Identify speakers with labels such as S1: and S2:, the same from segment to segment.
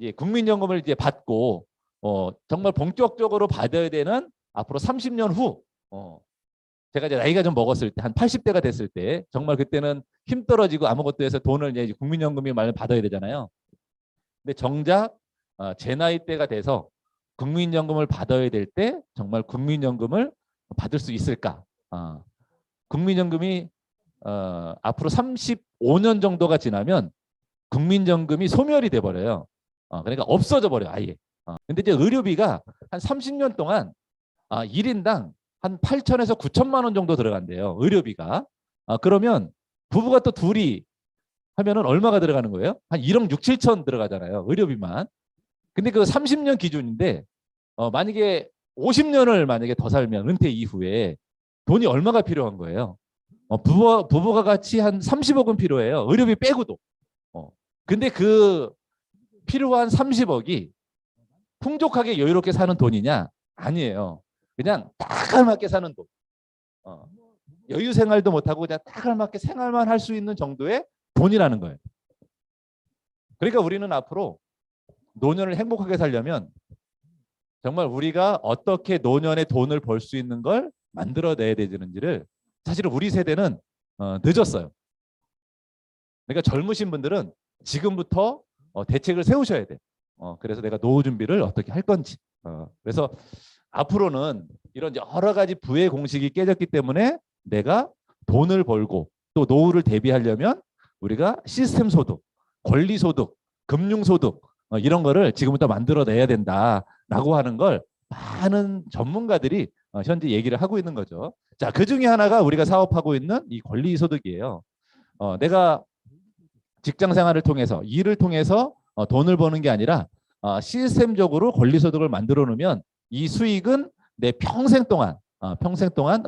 S1: 이제 국민연금을 이제 받고 정말 본격적으로 받아야 되는 앞으로 30년 후 제가 이제 나이가 좀 먹었을 때 한 80대가 됐을 때 정말 그때는 힘 떨어지고 아무것도 해서 돈을 이제 국민연금이 말을 받아야 되잖아요. 근데 정작 제 나이대가 돼서 국민연금을 받아야 될 때 정말 국민연금을 받을 수 있을까? 국민연금이 앞으로 35년 정도가 지나면 국민연금이 소멸이 돼 버려요. 그러니까 없어져 버려 아예. 근데 이제 의료비가 한 30년 동안 1인당 한 8천에서 9천만 원 정도 들어간대요. 의료비가. 그러면 부부가 또 둘이 하면은 얼마가 들어가는 거예요? 한 1억 6, 7천 들어가잖아요. 의료비만. 근데 그 30년 기준인데 만약에 50년을 만약에 더 살면 은퇴 이후에 돈이 얼마가 필요한 거예요? 부부가 같이 한 30억은 필요해요. 의료비 빼고도. 근데 그 필요한 30억이 풍족하게 여유롭게 사는 돈이냐? 아니에요. 그냥 딱 알맞게 사는 돈. 여유 생활도 못하고 그냥 딱 알맞게 생활만 할 수 있는 정도의 돈이라는 거예요. 그러니까 우리는 앞으로 노년을 행복하게 살려면 정말 우리가 어떻게 노년에 돈을 벌 수 있는 걸 만들어내야 되는지를 사실은 우리 세대는 늦었어요. 그러니까 젊으신 분들은 지금부터 대책을 세우셔야 돼요. 그래서 내가 노후 준비를 어떻게 할 건지. 그래서 앞으로는 이런 여러 가지 부의 공식이 깨졌기 때문에 내가 돈을 벌고 또 노후를 대비하려면 우리가 시스템 소득, 권리 소득, 금융 소득 이런 거를 지금부터 만들어내야 된다라고 하는 걸 많은 전문가들이 현재 얘기를 하고 있는 거죠. 자, 그 중에 하나가 우리가 사업하고 있는 이 권리 소득이에요. 내가 직장 생활을 통해서 일을 통해서 돈을 버는 게 아니라 시스템적으로 권리 소득을 만들어 놓으면 이 수익은 내 평생 동안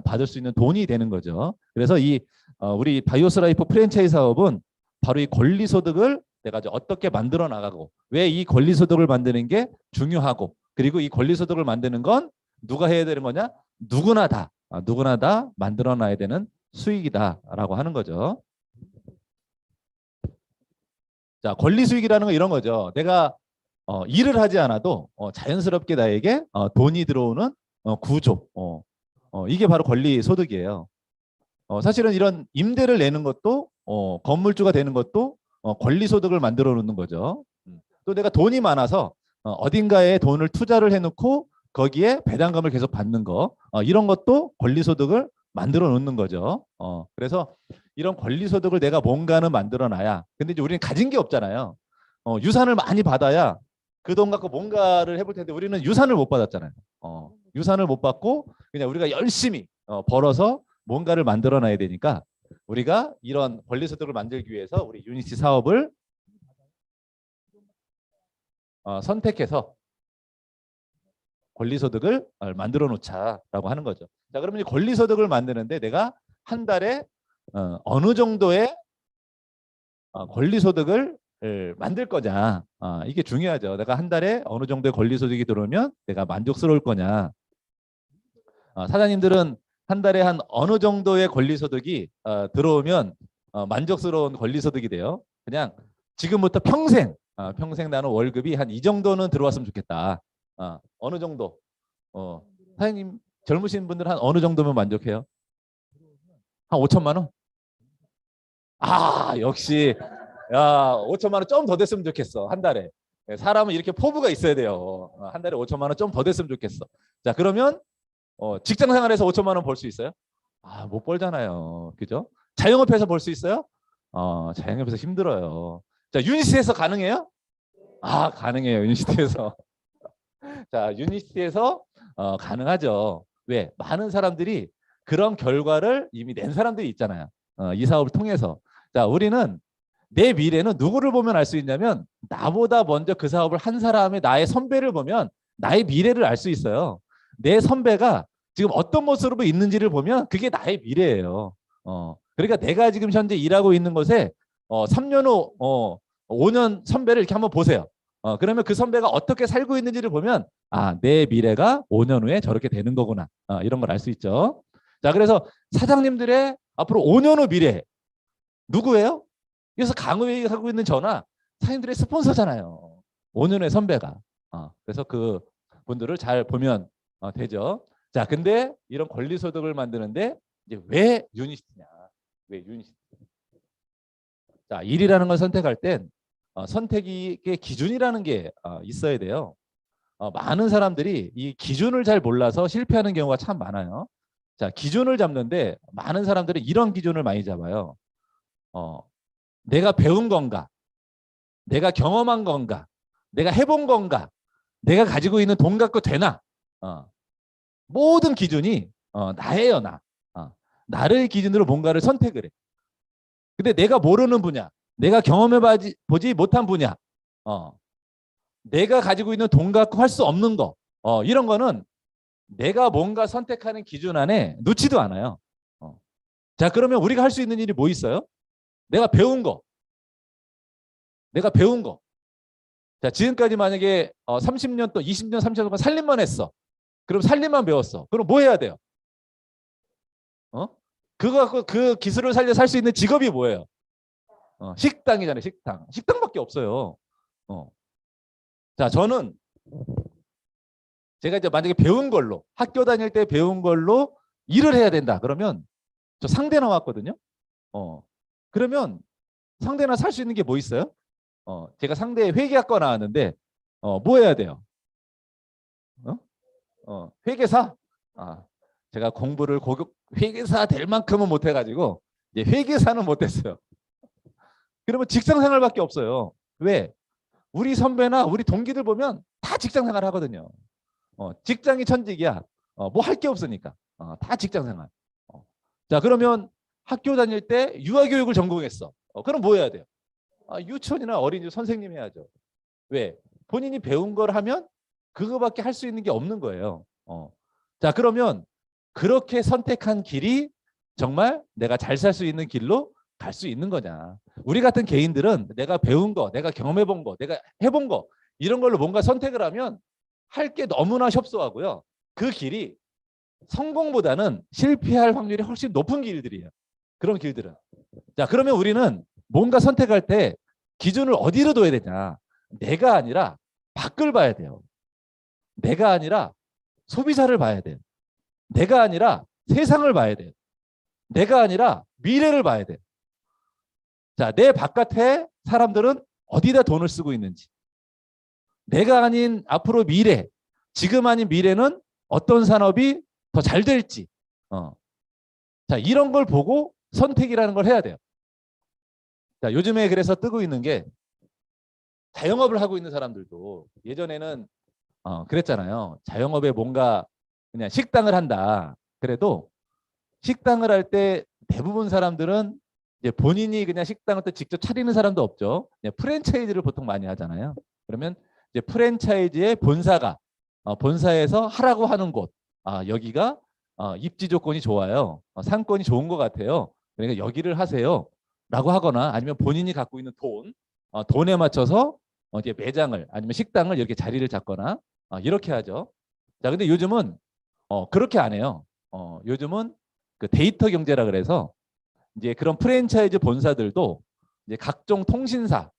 S1: 받을 수 있는 돈이 되는 거죠. 그래서 이 우리 바이오스 라이프 프랜차이즈 사업은 바로 이 권리 소득을 내가 어떻게 만들어 나가고 왜 이 권리 소득을 만드는 게 중요하고 그리고 이 권리 소득을 만드는 건 누가 해야 되는 거냐? 누구나 다 만들어 놔야 되는 수익이다라고 하는 거죠. 자, 권리 수익이라는 건 이런 거죠. 내가 일을 하지 않아도 자연스럽게 나에게 돈이 들어오는 구조. 이게 바로 권리 소득이에요. 사실은 이런 임대를 내는 것도 건물주가 되는 것도 권리 소득을 만들어 놓는 거죠. 또 내가 돈이 많아서 어딘가에 돈을 투자를 해놓고 거기에 배당금을 계속 받는 거 이런 것도 권리 소득을 만들어 놓는 거죠. 그래서 이런 권리 소득을 내가 뭔가는 만들어 놔야. 근데 이제 우리는 가진 게 없잖아요. 유산을 많이 받아야 그 돈 갖고 뭔가를 해볼 텐데 우리는 유산을 못 받았잖아요. 유산을 못 받고 그냥 우리가 열심히 벌어서 뭔가를 만들어 놔야 되니까 우리가 이런 권리 소득을 만들기 위해서 우리 유니티 사업을 선택해서 권리 소득을 만들어 놓자라고 하는 거죠. 자, 그러면 이 권리 소득을 만드는데 내가 한 달에 어느 정도의 권리 소득을 만들 거냐. 이게 중요하죠. 내가 한 달에 어느 정도의 권리 소득이 들어오면 내가 만족스러울 거냐. 사장님들은 한 달에 한 어느 정도의 권리 소득이 들어오면 만족스러운 권리 소득이 돼요. 그냥 지금부터 평생 나는 월급이 한 이 정도는 들어왔으면 좋겠다. 어느 정도. 사장님 젊으신 분들 한 어느 정도면 만족해요? 한 5천만 원? 역시 야 5천만 원 좀 더 됐으면 좋겠어. 한 달에. 사람은 이렇게 포부가 있어야 돼요. 한 달에 5천만 원 좀 더 됐으면 좋겠어. 자, 그러면 직장 생활에서 5천만 원 벌 수 있어요? 못 벌잖아요. 그죠? 자영업해서 벌 수 있어요? 자영업해서 힘들어요. 자, 유니스트에서 가능해요? 가능해요. 유니스트에서. 자, 유니스트에서 가능하죠. 왜? 많은 사람들이 그런 결과를 이미 낸 사람들이 있잖아요. 이 사업을 통해서. 자, 우리는 내 미래는 누구를 보면 알 수 있냐면 나보다 먼저 그 사업을 한 사람의 나의 선배를 보면 나의 미래를 알 수 있어요. 내 선배가 지금 어떤 모습으로 있는지를 보면 그게 나의 미래예요. 그러니까 내가 지금 현재 일하고 있는 곳에 3년 후, 5년 선배를 이렇게 한번 보세요. 그러면 그 선배가 어떻게 살고 있는지를 보면 내 미래가 5년 후에 저렇게 되는 거구나. 이런 걸 알 수 있죠. 자, 그래서 사장님들의 앞으로 5년 후 미래 누구예요? 그래서 강의하고 있는 저나 사장님들의 스폰서잖아요. 5년의 선배가. 그래서 그 분들을 잘 보면 되죠. 자, 근데 이런 권리소득을 만드는데 이제 왜 유니시티냐? 왜 유니시티? 자, 일이라는 걸 선택할 땐 선택의 기준이라는 게 있어야 돼요. 많은 사람들이 이 기준을 잘 몰라서 실패하는 경우가 참 많아요. 자, 기준을 잡는데 많은 사람들이 이런 기준을 많이 잡아요. 내가 배운 건가? 내가 경험한 건가? 내가 해본 건가? 내가 가지고 있는 돈 갖고 되나? 모든 기준이 나예요, 나. 나를 기준으로 뭔가를 선택을 해. 근데 내가 모르는 분야, 내가 경험해보지 못한 분야, 내가 가지고 있는 돈 갖고 할 수 없는 거, 이런 거는 내가 뭔가 선택하는 기준 안에 놓지도 않아요. 자, 그러면 우리가 할 수 있는 일이 뭐 있어요? 내가 배운 거. 내가 배운 거. 자, 지금까지 만약에 30년 또 20년, 30년 동안 살림만 했어. 그럼 살림만 배웠어. 그럼 뭐 해야 돼요? 그거 갖고 그 기술을 살려 살 수 있는 직업이 뭐예요? 식당이잖아요, 식당. 식당밖에 없어요. 자, 저는 제가 이제 만약에 배운 걸로, 학교 다닐 때 배운 걸로 일을 해야 된다. 그러면 저 상대 나왔거든요. 그러면 상대나 살 수 있는 게 뭐 있어요? 제가 상대 회계학과 나왔는데, 뭐 해야 돼요? 회계사? 제가 공부를 고급 회계사 될 만큼은 못 해가지고, 이제 회계사는 못 했어요. 그러면 직장 생활밖에 없어요. 왜? 우리 선배나 우리 동기들 보면 다 직장 생활 하거든요. 직장이 천직이야. 뭐 할 게 없으니까. 다 직장 생활. 자, 그러면 학교 다닐 때 유아교육을 전공했어. 그럼 뭐 해야 돼요? 유치원이나 어린이집 선생님 해야죠. 왜? 본인이 배운 걸 하면 그거밖에 할 수 있는 게 없는 거예요. 자, 그러면 그렇게 선택한 길이 정말 내가 잘 살 수 있는 길로 갈 수 있는 거냐. 우리 같은 개인들은 내가 배운 거, 내가 경험해 본 거, 내가 해본 거 이런 걸로 뭔가 선택을 하면 할 게 너무나 협소하고요. 그 길이 성공보다는 실패할 확률이 훨씬 높은 길들이에요. 그런 길들은. 자, 그러면 우리는 뭔가 선택할 때 기준을 어디로 둬야 되냐. 내가 아니라 밖을 봐야 돼요. 내가 아니라 소비자를 봐야 돼요. 내가 아니라 세상을 봐야 돼요. 내가 아니라 미래를 봐야 돼요. 자, 내 바깥에 사람들은 어디다 돈을 쓰고 있는지, 내가 아닌 앞으로 미래, 지금 아닌 미래는 어떤 산업이 더 잘 될지, 자, 이런 걸 보고 선택이라는 걸 해야 돼요. 자, 요즘에 그래서 뜨고 있는 게 자영업을 하고 있는 사람들도 예전에는 그랬잖아요. 자영업에 뭔가 그냥 식당을 한다. 그래도 식당을 할 때 대부분 사람들은 이제 본인이 그냥 식당을 또 직접 차리는 사람도 없죠. 그냥 프랜차이즈를 보통 많이 하잖아요. 그러면 이제 프랜차이즈의 본사가 본사에서 하라고 하는 곳, 여기가 입지 조건이 좋아요. 상권이 좋은 것 같아요. 그러니까 여기를 하세요. 라고 하거나 아니면 본인이 갖고 있는 돈에 맞춰서 이제 매장을 아니면 식당을 이렇게 자리를 잡거나 이렇게 하죠. 자, 근데 요즘은 그렇게 안 해요. 요즘은 그 데이터 경제라 그래서 이제 그런 프랜차이즈 본사들도 이제 각종 통신사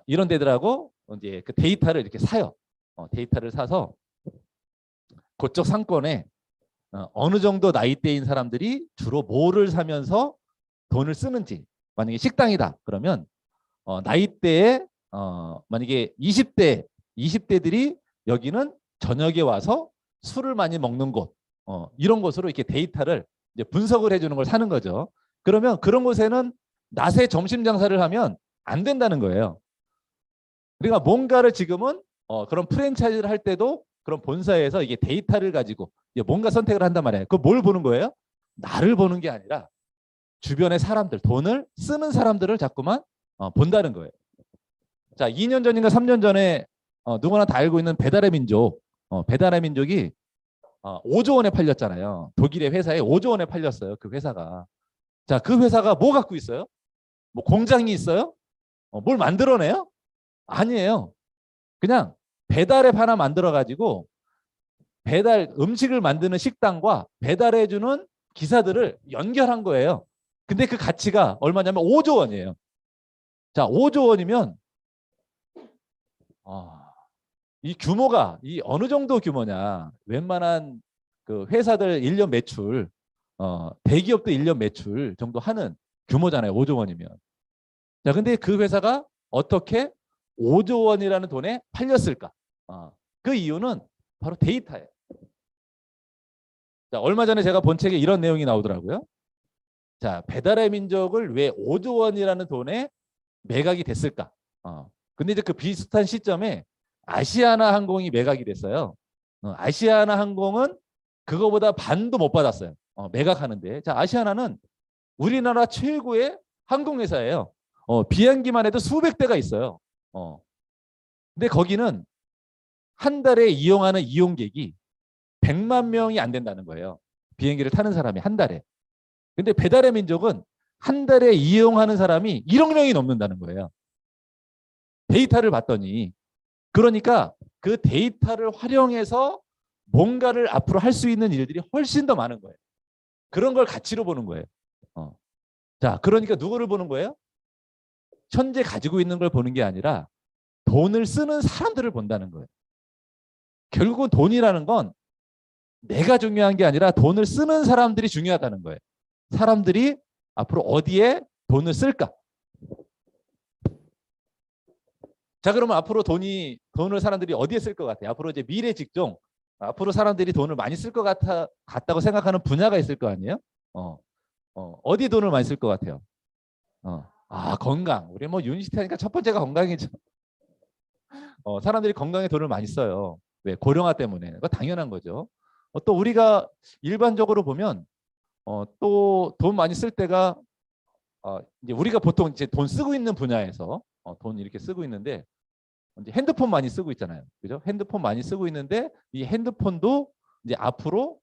S1: 이런 데들하고 이제 그 데이터를 이렇게 사요. 데이터를 사서 그쪽 상권에 어느 정도 나이대인 사람들이 주로 뭐를 사면서 돈을 쓰는지. 만약에 식당이다 그러면 나이대에 만약에 20대들이 여기는 저녁에 와서 술을 많이 먹는 곳 이런 곳으로 이렇게 데이터를 이제 분석을 해주는 걸 사는 거죠. 그러면 그런 곳에는 낮에 점심 장사를 하면 안 된다는 거예요. 그러니까 뭔가를 지금은 그런 프랜차이즈를 할 때도 그런 본사에서 이게 데이터를 가지고 이제 뭔가 선택을 한단 말이에요. 그 뭘 보는 거예요? 나를 보는 게 아니라 주변의 사람들, 돈을 쓰는 사람들을 자꾸만 본다는 거예요. 자, 2년 전인가 3년 전에 누구나 다 알고 있는 배달의 민족, 배달의 민족이 5조 원에 팔렸잖아요. 독일의 회사에 5조 원에 팔렸어요. 그 회사가. 자, 그 회사가 뭐 갖고 있어요? 뭐 공장이 있어요? 뭘 만들어내요? 아니에요. 그냥 배달앱 하나 만들어가지고 배달 음식을 만드는 식당과 배달해주는 기사들을 연결한 거예요. 근데 그 가치가 얼마냐면 5조 원이에요. 자, 5조 원이면 이 규모가 이 어느 정도 규모냐. 웬만한 그 회사들 1년 매출, 대기업도 1년 매출 정도 하는 규모잖아요. 5조 원이면. 자, 근데 그 회사가 어떻게 5조 원이라는 돈에 팔렸을까? 그 이유는 바로 데이터예요. 자, 얼마 전에 제가 본 책에 이런 내용이 나오더라고요. 자, 배달의 민족을 왜 5조 원이라는 돈에 매각이 됐을까? 근데 이제 그 비슷한 시점에 아시아나 항공이 매각이 됐어요. 아시아나 항공은 그거보다 반도 못 받았어요. 매각하는데. 자, 아시아나는 우리나라 최고의 항공회사예요. 비행기만 해도 수백 대가 있어요. 근데 거기는 한 달에 이용하는 이용객이 100만 명이 안 된다는 거예요. 비행기를 타는 사람이 한 달에. 근데 배달의 민족은 한 달에 이용하는 사람이 1억 명이 넘는다는 거예요. 데이터를 봤더니. 그러니까 그 데이터를 활용해서 뭔가를 앞으로 할 수 있는 일들이 훨씬 더 많은 거예요. 그런 걸 가치로 보는 거예요. 자, 그러니까 누구를 보는 거예요? 현재 가지고 있는 걸 보는 게 아니라 돈을 쓰는 사람들을 본다는 거예요. 결국은 돈이라는 건 내가 중요한 게 아니라 돈을 쓰는 사람들이 중요하다는 거예요. 사람들이 앞으로 어디에 돈을 쓸까? 자, 그러면 앞으로 돈을 사람들이 어디에 쓸 것 같아요? 앞으로 이제 미래 직종, 앞으로 사람들이 돈을 많이 쓸 것 같다고 생각하는 분야가 있을 거 아니에요? 어디 돈을 많이 쓸 것 같아요? 건강. 우리 뭐 유니시티 하니까 첫 번째가 건강이죠. 사람들이 건강에 돈을 많이 써요. 왜? 고령화 때문에. 그거 당연한 거죠. 또 우리가 일반적으로 보면 또 돈 많이 쓸 때가 이제 우리가 보통 이제 돈 쓰고 있는 분야에서 돈 이렇게 쓰고 있는데 이제 핸드폰 많이 쓰고 있잖아요. 그죠? 핸드폰 많이 쓰고 있는데 이 핸드폰도 이제 앞으로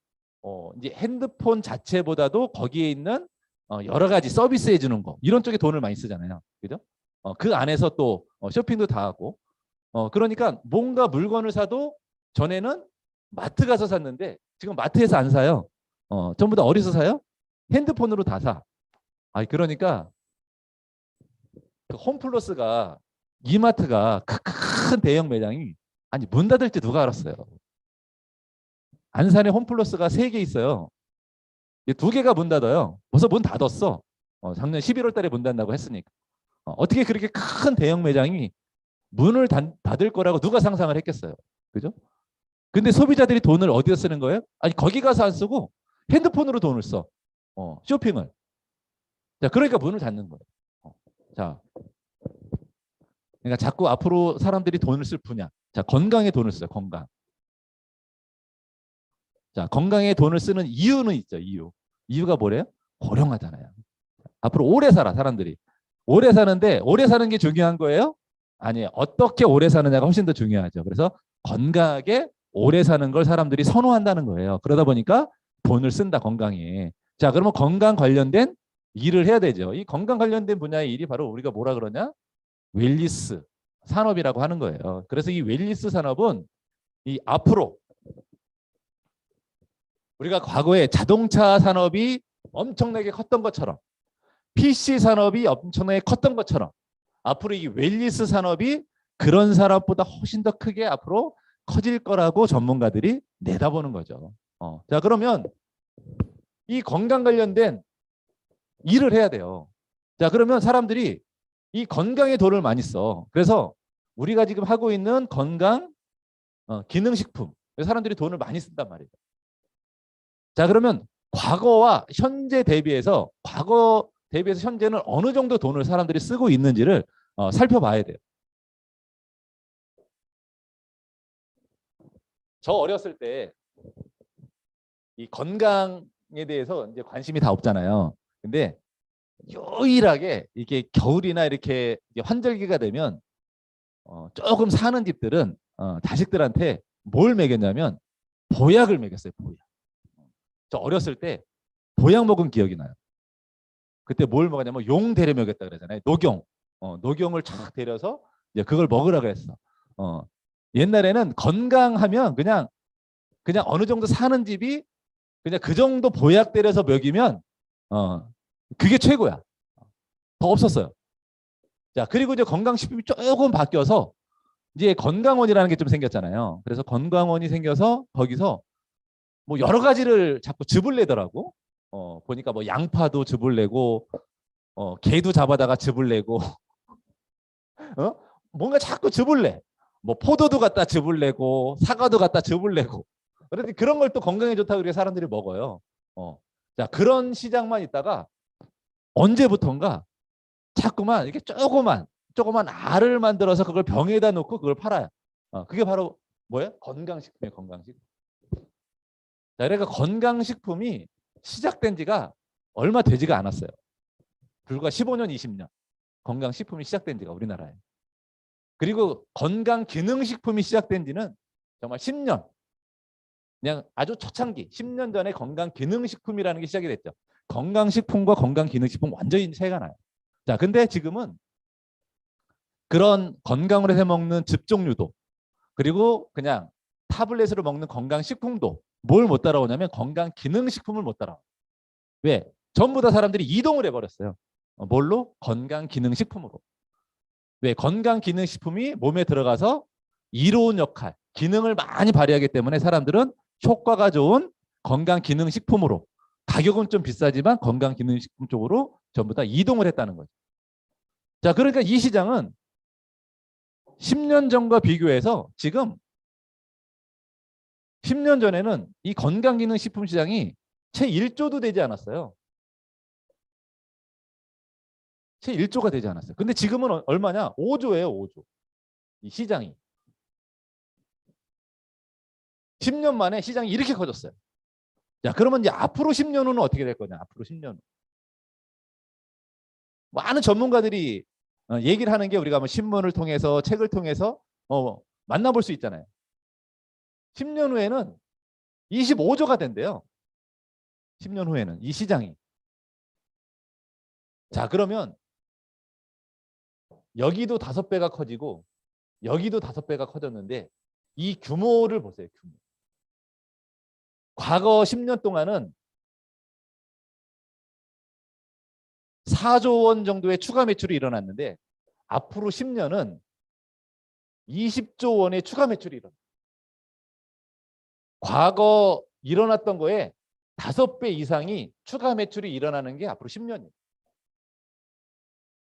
S1: 이제 핸드폰 자체보다도 거기에 있는 여러 가지 서비스 해주는 거 이런 쪽에 돈을 많이 쓰잖아요. 그죠? 그 안에서 또 쇼핑도 다 하고 그러니까 뭔가 물건을 사도 전에는 마트 가서 샀는데 지금 마트에서 안 사요. 전부 다 어디서 사요? 핸드폰으로 다 사. 그러니까 그 홈플러스가 이마트가 큰 대형 매장이 문 닫을지 누가 알았어요. 안산에 홈플러스가 3개 있어요. 2개가 문 닫아요. 벌써 문 닫았어. 작년 11월 달에 문 닫는다고 했으니까. 어떻게 그렇게 큰 대형 매장이 문을 닫을 거라고 누가 상상을 했겠어요. 그죠? 근데 소비자들이 돈을 어디서 쓰는 거예요? 거기 가서 안 쓰고 핸드폰으로 돈을 써. 쇼핑을. 자, 그러니까 문을 닫는 거예요. 자, 그러니까 자꾸 앞으로 사람들이 돈을 쓸 분야. 자, 건강에 돈을 써요. 건강. 자, 건강에 돈을 쓰는 이유는 있죠. 이유가 뭐래요? 고령하잖아요. 앞으로 오래 살아 사람들이. 오래 사는데 오래 사는 게 중요한 거예요? 아니에요. 어떻게 오래 사느냐가 훨씬 더 중요하죠. 그래서 건강하게 오래 사는 걸 사람들이 선호한다는 거예요. 그러다 보니까 돈을 쓴다 건강에. 자, 그러면 건강 관련된 일을 해야 되죠. 이 건강 관련된 분야의 일이 바로 우리가 뭐라 그러냐? 웰니스 산업이라고 하는 거예요. 그래서 이 웰니스 산업은 이 앞으로 우리가 과거에 자동차 산업이 엄청나게 컸던 것처럼 PC 산업이 엄청나게 컸던 것처럼 앞으로 이 웰니스 산업이 그런 산업보다 훨씬 더 크게 앞으로 커질 거라고 전문가들이 내다보는 거죠. 자, 그러면 이 건강 관련된 일을 해야 돼요. 자, 그러면 사람들이 이 건강에 돈을 많이 써. 그래서 우리가 지금 하고 있는 건강 기능식품 사람들이 돈을 많이 쓴단 말이에요. 자, 그러면 과거 대비해서 현재는 어느 정도 돈을 사람들이 쓰고 있는지를 살펴봐야 돼요. 저 어렸을 때 이 건강에 대해서 이제 관심이 다 없잖아요. 근데 유일하게 이게 겨울이나 이렇게 환절기가 되면 조금 사는 집들은 자식들한테 뭘 먹였냐면 보약을 먹였어요. 보약. 저 어렸을 때 보약 먹은 기억이 나요. 그때 뭘 먹었냐면 용 데려 먹였다 그러잖아요. 녹용. 녹용을 쫙 데려서 이제 그걸 먹으라 그랬어. 옛날에는 건강하면 그냥 어느 정도 사는 집이 그냥 그 정도 보약 때려서 먹이면 그게 최고야. 더 없었어요. 자, 그리고 이제 건강식품이 조금 바뀌어서 이제 건강원이라는 게 좀 생겼잖아요. 그래서 건강원이 생겨서 거기서 뭐 여러 가지를 자꾸 즙을 내더라고. 보니까 뭐 양파도 즙을 내고, 게도 잡아다가 즙을 내고, 어? 뭔가 자꾸 즙을 내. 뭐 포도도 갖다 즙을 내고, 사과도 갖다 즙을 내고. 그런데 그런 걸 또 건강에 좋다고 그렇게 사람들이 먹어요. 자, 그런 시장만 있다가 언제부턴가 자꾸만 이렇게 조그만 알을 만들어서 그걸 병에다 놓고 그걸 팔아요. 그게 바로 뭐예요? 건강식품이에요, 건강식품. 자, 그러니까 건강식품이 시작된 지가 얼마 되지가 않았어요. 불과 15년, 20년. 건강식품이 시작된 지가 우리나라에. 그리고 건강기능식품이 시작된 지는 정말 10년. 그냥 아주 초창기 10년 전에 건강기능식품이라는 게 시작이 됐죠. 건강식품과 건강기능식품 완전히 차이가 나요. 자, 근데 지금은 그런 건강을 해서 먹는 즙 종류도 그리고 그냥 타블렛으로 먹는 건강식품도 뭘 못 따라오냐면 건강기능식품을 못 따라와요. 왜? 전부 다 사람들이 이동을 해버렸어요. 뭘로? 건강기능식품으로. 왜? 건강기능식품이 몸에 들어가서 이로운 역할, 기능을 많이 발휘하기 때문에 사람들은 효과가 좋은 건강기능식품으로 가격은 좀 비싸지만 건강기능식품 쪽으로 전부 다 이동을 했다는 거죠. 자, 그러니까 이 시장은 10년 전과 비교해서 지금 10년 전에는 이 건강기능식품 시장이 채 1조도 되지 않았어요. 채 1조가 되지 않았어요. 근데 지금은 얼마냐? 5조예요, 5조. 이 시장이. 10년 만에 시장이 이렇게 커졌어요. 자, 그러면 이제 앞으로 10년 후는 어떻게 될 거냐? 앞으로 10년 후. 많은 전문가들이 얘기를 하는 게 우리가 뭐 신문을 통해서 책을 통해서 만나볼 수 있잖아요. 10년 후에는 25조가 된대요. 10년 후에는 이 시장이. 자, 그러면 여기도 5배가 커지고 여기도 5배가 커졌는데 이 규모를 보세요. 규모. 과거 10년 동안은 4조 원 정도의 추가 매출이 일어났는데 앞으로 10년은 20조 원의 추가 매출이 일어나요. 과거 일어났던 거에 5배 이상이 추가 매출이 일어나는 게 앞으로 10년이에요.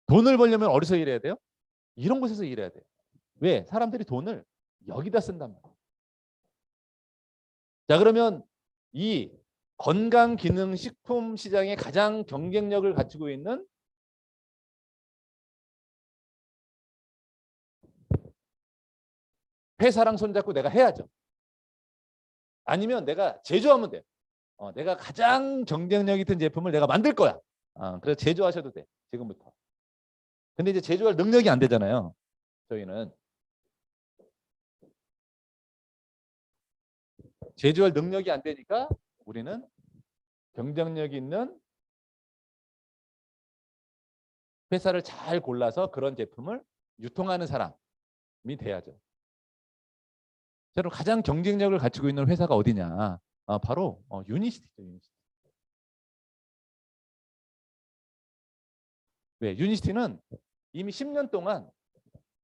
S1: 돈을 벌려면 어디서 일해야 돼요? 이런 곳에서 일해야 돼요. 왜? 사람들이 돈을 여기다 쓴단 말이에요. 자, 그러면 이 건강기능식품 시장의 가장 경쟁력을 갖추고 있는 회사랑 손잡고 내가 해야죠. 아니면 내가 제조하면 돼요. 내가 가장 경쟁력 있는 제품을 내가 만들 거야. 그래서 제조하셔도 돼. 지금부터. 근데 이제 제조할 능력이 안 되잖아요. 저희는. 제조할 능력이 안 되니까 우리는 경쟁력 있는 회사를 잘 골라서 그런 제품을 유통하는 사람이 돼야죠. 여러분 가장 경쟁력을 갖추고 있는 회사가 어디냐? 바로 유니시티죠. 유니시티. 왜? 유니시티는 이미 10년 동안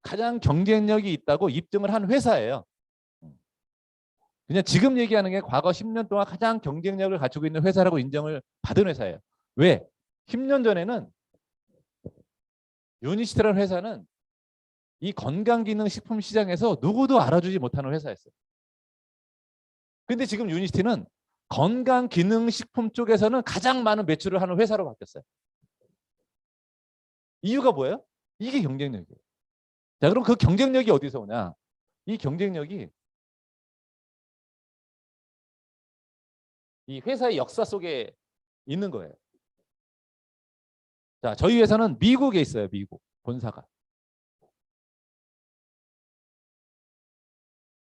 S1: 가장 경쟁력이 있다고 입증을 한 회사예요. 그냥 지금 얘기하는 게 과거 10년 동안 가장 경쟁력을 갖추고 있는 회사라고 인정을 받은 회사예요. 왜? 10년 전에는 유니시티라는 회사는 이 건강기능식품 시장에서 누구도 알아주지 못하는 회사였어요. 근데 지금 유니시티는 건강기능식품 쪽에서는 가장 많은 매출을 하는 회사로 바뀌었어요. 이유가 뭐예요? 이게 경쟁력이에요. 자, 그럼 그 경쟁력이 어디서 오냐? 이 경쟁력이 이 회사의 역사 속에 있는 거예요. 자, 저희 회사는 미국에 있어요. 미국 본사가.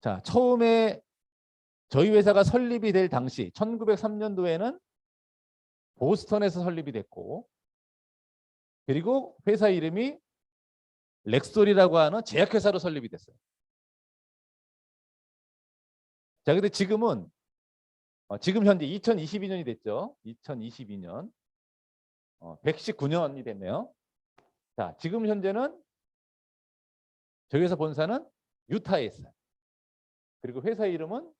S1: 자, 처음에 저희 회사가 설립이 될 당시 1903년도에는 보스턴에서 설립이 됐고 그리고 회사 이름이 렉솔이라고 하는 제약회사로 설립이 됐어요. 자, 근데 지금은 지금 현재 2022년이 됐죠. 2022년 119년이 됐네요. 자, 지금 현재는 저희 회사 본사는 유타에 있어요. 그리고 회사 이름은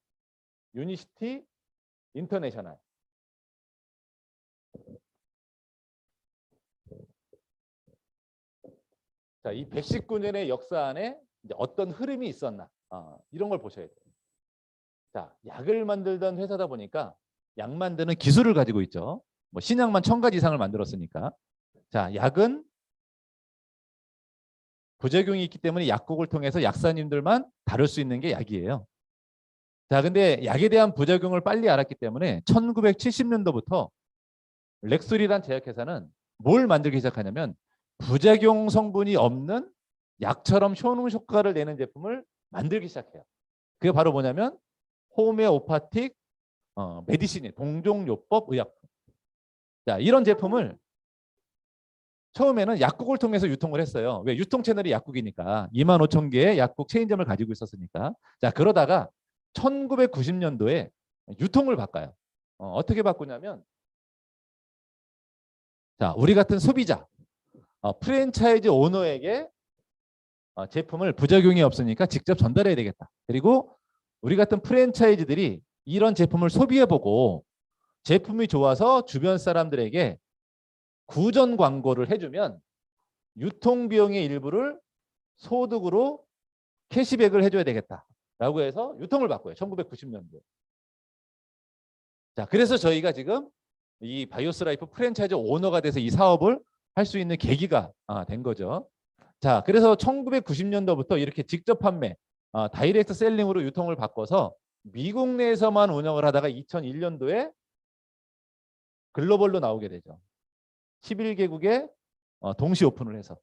S1: 유니시티 인터내셔널. 자, 이 119년의 역사 안에 이제 어떤 흐름이 있었나 이런 걸 보셔야 돼요. 자, 약을 만들던 회사다 보니까 약 만드는 기술을 가지고 있죠. 뭐 신약만 1000가지 이상을 만들었으니까. 자, 약은 부작용이 있기 때문에 약국을 통해서 약사님들만 다룰 수 있는 게 약이에요. 자, 근데 약에 대한 부작용을 빨리 알았기 때문에 1970년도부터 렉술이란 제약회사는 뭘 만들기 시작하냐면 부작용 성분이 없는 약처럼 효능 효과를 내는 제품을 만들기 시작해요. 그게 바로 뭐냐면 호메오파틱 메디시니, 동종요법 의약품. 자, 이런 제품을 처음에는 약국을 통해서 유통을 했어요. 왜? 유통 채널이 약국이니까. 25,000개의 약국 체인점을 가지고 있었으니까. 자, 그러다가 1990년도에 유통을 바꿔요. 어떻게 바꾸냐면 자, 우리 같은 소비자, 프랜차이즈 오너에게 제품을 부작용이 없으니까 직접 전달해야 되겠다. 그리고 우리 같은 프랜차이즈들이 이런 제품을 소비해보고 제품이 좋아서 주변 사람들에게 구전 광고를 해주면 유통비용의 일부를 소득으로 캐시백을 해줘야 되겠다라고 해서 유통을 바꿔요. 1990년도에. 자, 그래서 저희가 지금 이 바이오스라이프 프랜차이즈 오너가 돼서 이 사업을 할 수 있는 계기가 된 거죠. 자, 그래서 1990년도부터 이렇게 직접 판매, 다이렉트 셀링으로 유통을 바꿔서 미국 내에서만 운영을 하다가 2001년도에 글로벌로 나오게 되죠. 11개국에 동시 오픈을 해서.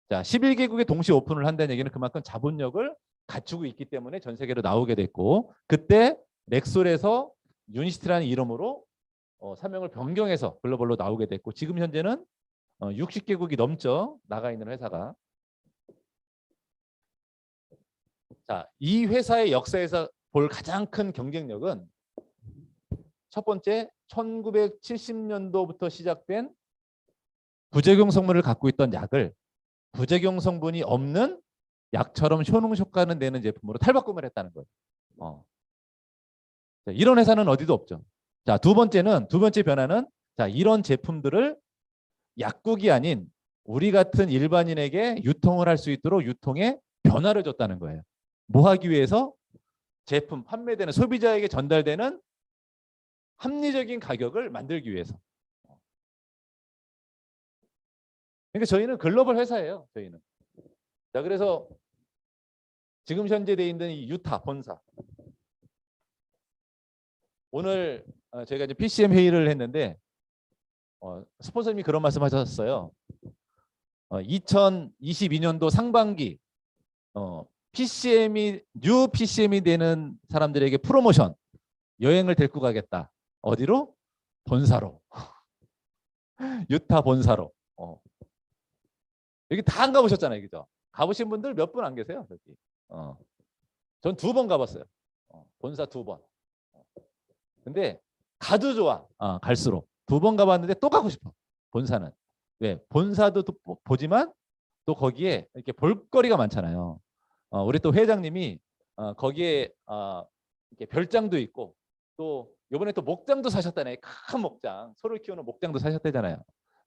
S1: 자, 11개국에 동시 오픈을 한다는 얘기는 그만큼 자본력을 갖추고 있기 때문에 전 세계로 나오게 됐고, 그때 렉솔에서 유니시티라는 이름으로 사명을 변경해서 글로벌로 나오게 됐고, 지금 현재는 60개국이 넘죠. 나가 있는 회사가. 자, 이 회사의 역사에서 볼 가장 큰 경쟁력은 첫 번째 1970년도부터 시작된 부작용 성분을 갖고 있던 약을 부작용 성분이 없는 약처럼 효능 효과는 내는 제품으로 탈바꿈을 했다는 거예요. 자, 이런 회사는 어디도 없죠. 자, 두 번째 변화는 자, 이런 제품들을 약국이 아닌 우리 같은 일반인에게 유통을 할 수 있도록 유통에 변화를 줬다는 거예요. 뭐 하기 위해서? 제품 판매되는 소비자에게 전달되는 합리적인 가격을 만들기 위해서. 그러니까 저희는 글로벌 회사예요. 저희는. 자, 그래서 지금 현재 돼 있는 이 유타 본사. 오늘 저희가 이제 PCM 회의를 했는데 스폰서님이 그런 말씀하셨어요. 2022년도 상반기 뉴 PCM이 되는 사람들에게 프로모션 여행을 데리고 가겠다. 어디로? 본사로. 유타 본사로. 여기 다 안 가보셨잖아요, 그죠? 가보신 분들 몇 분 안 계세요, 여기. 전 2번 가봤어요. 본사 2번. 근데 가도 좋아. 갈수록 2번 가봤는데 또 가고 싶어. 본사는. 왜? 본사도 또 보지만 또 거기에 이렇게 볼거리가 많잖아요. 우리 또 회장님이 거기에 이렇게 별장도 있고 또 이번에 또 목장도 사셨다네. 큰 목장, 소를 키우는 목장도 사셨대잖아요.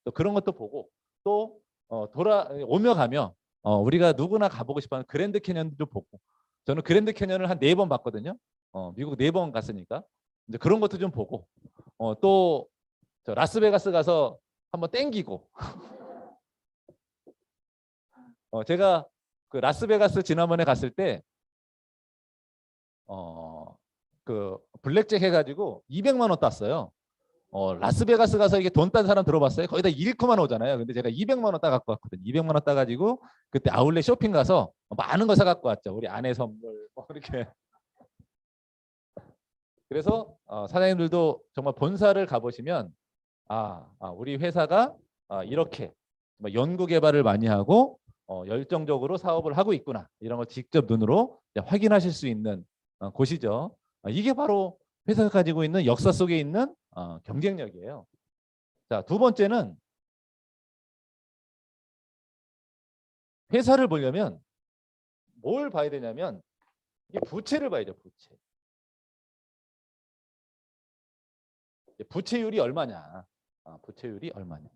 S1: 또 그런 것도 보고 또 오며 가며 우리가 누구나 가보고 싶어하는 그랜드 캐년도 보고 저는 그랜드 캐년을 한 4번 봤거든요. 미국 4번 갔으니까 이제 그런 것도 좀 보고 또 라스베가스 가서 한번 땡기고 제가 그 라스베가스 지난번에 갔을 때 그 블랙잭 해가지고 200만 원 땄어요. 라스베가스 가서 이게 돈 딴 사람 들어봤어요? 거의 다 잃고만 오잖아요. 근데 제가 200만 원 따갖고 왔거든요. 200만 원 따가지고 그때 아울렛 쇼핑 가서 많은 거 사갖고 왔죠. 우리 아내 선물 이렇게. 그래서 사장님들도 정말 본사를 가보시면 우리 회사가 이렇게 연구 개발을 많이 하고 열정적으로 사업을 하고 있구나. 이런 걸 직접 눈으로 확인하실 수 있는 곳이죠. 이게 바로 회사가 가지고 있는 역사 속에 있는 경쟁력이에요. 자, 두 번째는 회사를 보려면 뭘 봐야 되냐면 이 부채를 봐야죠. 부채. 부채율이 얼마냐. 부채율이 얼마냐.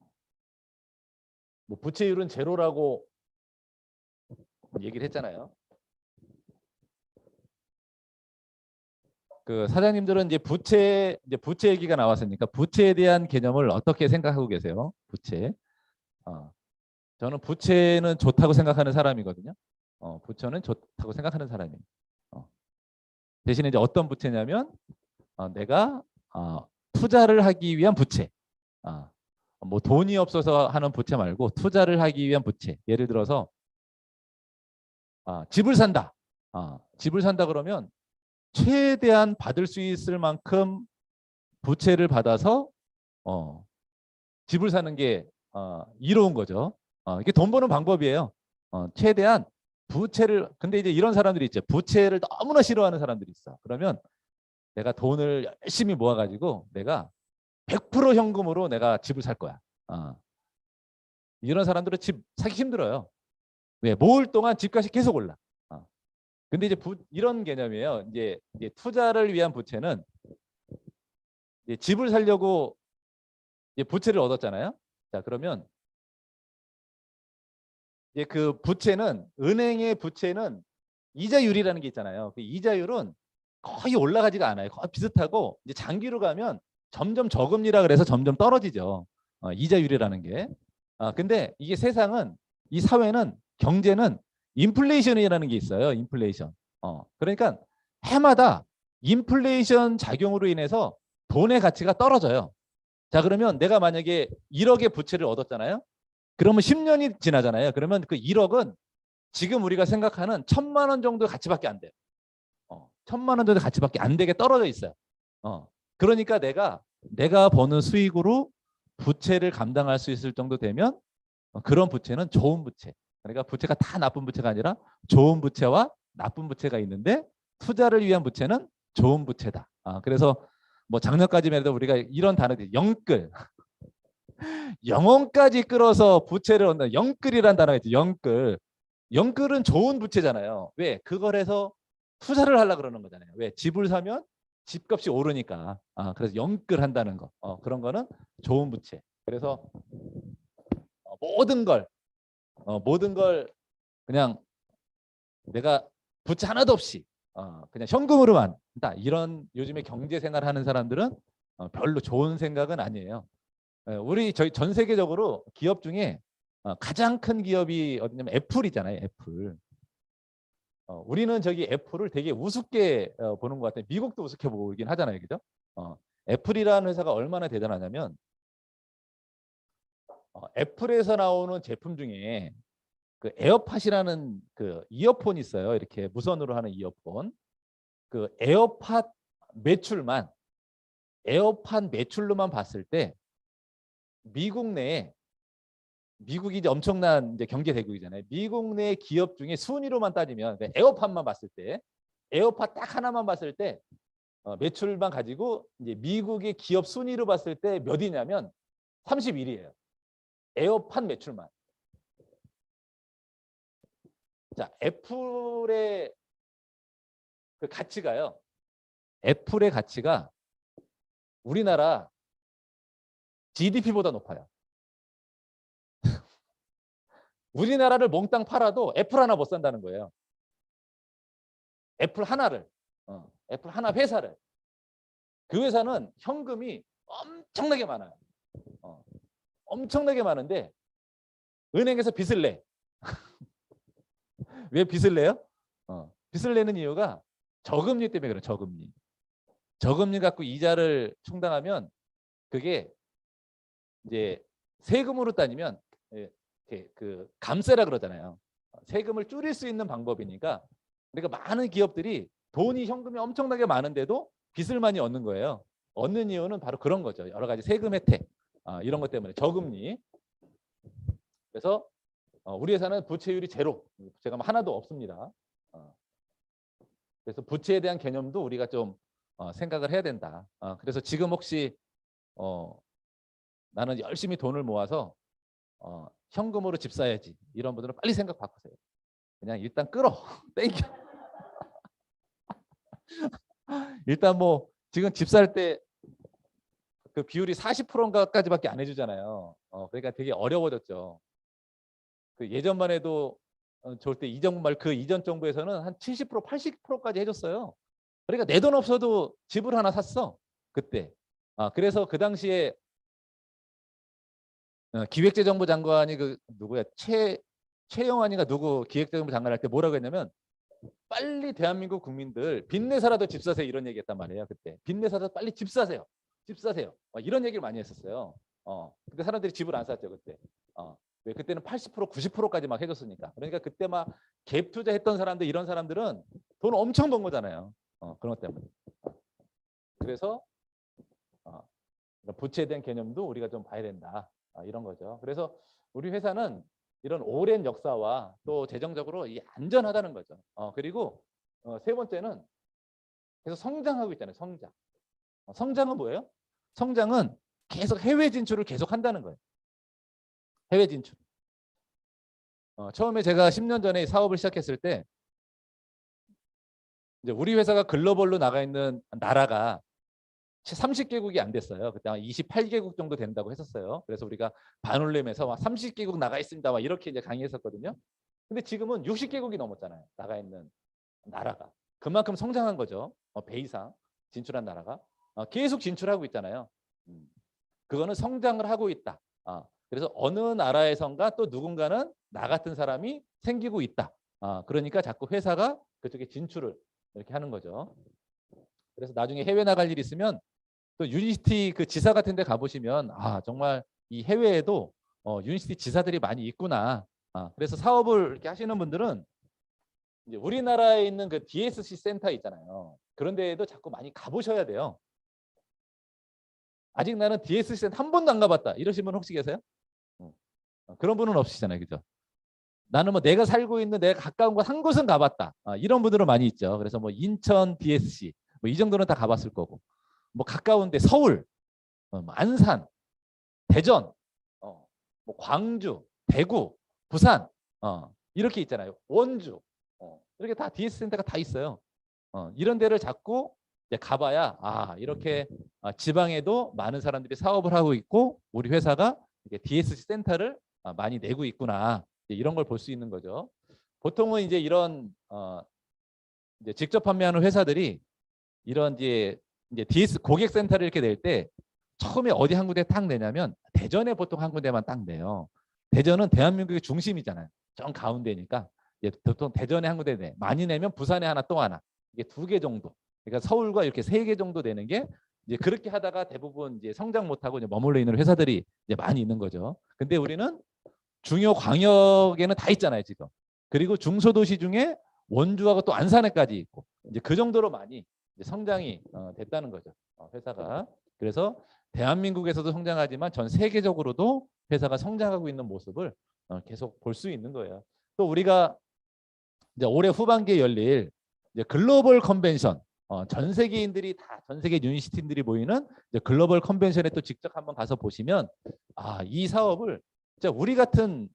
S1: 뭐 부채율은 제로라고 얘기를 했잖아요. 그 사장님들은 이제 부채 얘기가 나왔으니까 부채에 대한 개념을 어떻게 생각하고 계세요? 부채. 저는 부채는 좋다고 생각하는 사람이거든요. 부채는 좋다고 생각하는 사람이에요. 대신에 이제 어떤 부채냐면 내가 투자를 하기 위한 부채. 뭐 돈이 없어서 하는 부채 말고 투자를 하기 위한 부채. 예를 들어서 집을 산다. 집을 산다 그러면 최대한 받을 수 있을 만큼 부채를 받아서 집을 사는 게 이로운 거죠. 이게 돈 버는 방법이에요. 최대한 부채를 근데 이제 이런 사람들이 있죠. 부채를 너무나 싫어하는 사람들이 있어. 그러면 내가 돈을 열심히 모아가지고 내가 100% 현금으로 내가 집을 살 거야. 이런 사람들은 집 사기 힘들어요. 왜? 모을 동안 집값이 계속 올라. 근데 이제 이런 개념이에요. 이제 투자를 위한 부채는 이제 집을 살려고 이제 부채를 얻었잖아요. 자, 그러면 이제 그 부채는 은행의 부채는 이자율이라는 게 있잖아요. 그 이자율은 거의 올라가지가 않아요. 거의 비슷하고 이제 장기로 가면 점점 저금리라 그래서 점점 떨어지죠. 이자율이라는 게. 근데 이게 세상은 이 사회는 경제는 인플레이션이라는 게 있어요. 인플레이션. 그러니까 해마다 인플레이션 작용으로 인해서 돈의 가치가 떨어져요. 자, 그러면 내가 만약에 1억의 부채를 얻었잖아요. 그러면 10년이 지나잖아요. 그러면 그 1억은 지금 우리가 생각하는 1,000만 원 정도 가치밖에 안 돼요. 1,000만 원 정도 가치밖에 안 되게 떨어져 있어요. 그러니까 내가 버는 수익으로 부채를 감당할 수 있을 정도 되면 그런 부채는 좋은 부채. 그러니까 부채가 다 나쁜 부채가 아니라 좋은 부채와 나쁜 부채가 있는데 투자를 위한 부채는 좋은 부채다. 그래서 뭐 작년까지만 해도 우리가 이런 단어들 영끌 영혼까지 끌어서 부채를 얻는 영끌이라는 단어가 있죠. 영끌. 영끌은 좋은 부채잖아요. 왜? 그걸 해서 투자를 하려고 그러는 거잖아요. 왜? 집을 사면 집값이 오르니까. 그래서 영끌 한다는 거. 그런 거는 좋은 부채. 그래서 모든 걸 그냥 내가 부채 하나도 없이 그냥 현금으로만 한다. 이런 요즘에 경제 생활하는 사람들은 별로 좋은 생각은 아니에요. 저희 전 세계적으로 기업 중에 가장 큰 기업이 어디냐면 애플이잖아요. 애플. 우리는 저기 애플을 되게 우습게 보는 것 같아요. 미국도 우습게 보이긴 하잖아요. 그죠? 애플이라는 회사가 얼마나 대단하냐면 애플에서 나오는 제품 중에 그 에어팟이라는 그 이어폰이 있어요. 이렇게 무선으로 하는 이어폰. 그 에어팟 매출로만 봤을 때 미국 내에 미국이 이제 엄청난 이제 경제 대국이잖아요. 미국 내 기업 중에 순위로만 따지면 에어팟만 봤을 때 에어팟 딱 하나만 봤을 때 매출만 가지고 이제 미국의 기업 순위로 봤을 때 몇 위냐면 31위예요. 에어팟 매출만. 자, 애플의 그 가치가요. 애플의 가치가 우리나라 GDP보다 높아요. 우리나라를 몽땅 팔아도 애플 하나 못 산다는 거예요. 애플 하나를. 애플 하나 회사를. 그 회사는 현금이 엄청나게 많아요. 엄청나게 많은데 은행에서 빚을 내. 왜 빚을 내요? 빚을 내는 이유가 저금리 때문에 그래요. 저금리. 저금리 갖고 이자를 충당하면 그게 이제 세금으로 따지면 그 감세라 그러잖아요. 세금을 줄일 수 있는 방법이니까 그러니까 많은 기업들이 돈이 현금이 엄청나게 많은데도 빚을 많이 얻는 거예요. 얻는 이유는 바로 그런 거죠. 여러 가지 세금 혜택 이런 것 때문에 저금리. 그래서 우리 회사는 부채율이 제로. 부채가 하나도 없습니다. 그래서 부채에 대한 개념도 우리가 좀 생각을 해야 된다. 그래서 지금 혹시 나는 열심히 돈을 모아서 현금으로 집 사야지. 이런 분들은 빨리 생각 바꾸세요. 그냥 일단 끌어. 땡겨. 일단 뭐 지금 집 살 때 그 비율이 40%까지밖에 안 해주잖아요. 그러니까 되게 어려워졌죠. 그 예전만 해도 좋을 때 이전 말 그 이전 정부에서는 한 70%, 80%까지 해줬어요. 그러니까 내 돈 없어도 집을 하나 샀어 그때. 그래서 그 당시에 기획재정부 장관이 그 누구야 최영환이가 누구 기획재정부 장관 할 때 뭐라고 했냐면 빨리 대한민국 국민들 빚내서라도 집 사세요 이런 얘기했단 말이에요. 그때 빚내서라도 빨리 집 사세요. 집 사세요. 이런 얘기를 많이 했었어요. 근데 사람들이 집을 안 샀죠 그때. 왜 그때는 80% 90%까지 막 해줬으니까. 그러니까 그때 막 갭 투자했던 사람들 이런 사람들은 돈 엄청 번 거잖아요. 그런 것 때문에. 그래서 부채에 대한 개념도 우리가 좀 봐야 된다. 이런 거죠. 그래서 우리 회사는 이런 오랜 역사와 또 재정적으로 이 안전하다는 거죠. 그리고 세 번째는 계속 성장하고 있잖아요. 성장. 성장은 뭐예요? 성장은 계속 해외 진출을 계속 한다는 거예요. 해외 진출. 처음에 제가 10년 전에 사업을 시작했을 때 이제 우리 회사가 글로벌로 나가 있는 나라가 30개국이 안 됐어요. 그때 한 28개국 정도 된다고 했었어요. 그래서 우리가 반올림에서 30개국 나가 있습니다. 막 이렇게 이제 강의했었거든요. 근데 지금은 60개국이 넘었잖아요. 나가 있는 나라가. 그만큼 성장한 거죠. 배 이상 진출한 나라가. 계속 진출하고 있잖아요. 그거는 성장을 하고 있다. 그래서 어느 나라에선가 또 누군가는 나 같은 사람이 생기고 있다. 그러니까 자꾸 회사가 그쪽에 진출을 이렇게 하는 거죠. 그래서 나중에 해외 나갈 일 있으면 또 유니시티 그 지사 같은 데 가보시면 정말 이 해외에도 유니시티 지사들이 많이 있구나. 그래서 사업을 이렇게 하시는 분들은 이제 우리나라에 있는 그 DSC 센터 있잖아요. 그런 데에도 자꾸 많이 가보셔야 돼요. 아직 나는 DSC 센터 한 번도 안 가봤다. 이러신 분 혹시 계세요? 그런 분은 없으시잖아요. 그죠? 나는 뭐 내가 살고 있는 내가 가까운 곳 한 곳은 가봤다. 이런 분들은 많이 있죠. 그래서 뭐 인천 DSC 뭐 이 정도는 다 가봤을 거고. 뭐 가까운데 서울, 안산, 대전, 뭐 광주, 대구, 부산 이렇게 있잖아요. 원주 이렇게 다 DS 센터가 다 있어요. 이런 데를 자꾸 이제 가봐야 이렇게 지방에도 많은 사람들이 사업을 하고 있고 우리 회사가 이렇게 DSC 센터를 많이 내고 있구나 이런 걸 볼 수 있는 거죠. 보통은 이제 이런 이제 직접 판매하는 회사들이 이런 이제 DS 고객센터를 이렇게 낼 때 처음에 어디 한 군데 딱 내냐면 대전에 보통 한 군데만 딱 내요. 대전은 대한민국의 중심이잖아요. 정 가운데니까 보통 대전에 한 군데 내. 많이 내면 부산에 하나 또 하나. 이게 2개 정도. 그러니까 서울과 이렇게 3개 정도 되는 게 이제 그렇게 하다가 대부분 이제 성장 못하고 이제 머물러 있는 회사들이 이제 많이 있는 거죠. 근데 우리는 중요 광역에는 다 있잖아요 지금. 그리고 중소도시 중에 원주하고 또 안산에까지 있고 이제 그 정도로 많이 이제 성장이 됐다는 거죠. 회사가. 그래서 대한민국에서도 성장하지만 전 세계적으로도 회사가 성장하고 있는 모습을 계속 볼 수 있는 거예요. 또 우리가 이제 올해 후반기에 열릴 이제 글로벌 컨벤션, 전 세계인들이 다 전 세계 유니시티인들이 모이는 이제 글로벌 컨벤션에 또 직접 한번 가서 보시면 이 사업을 진짜 우리 같은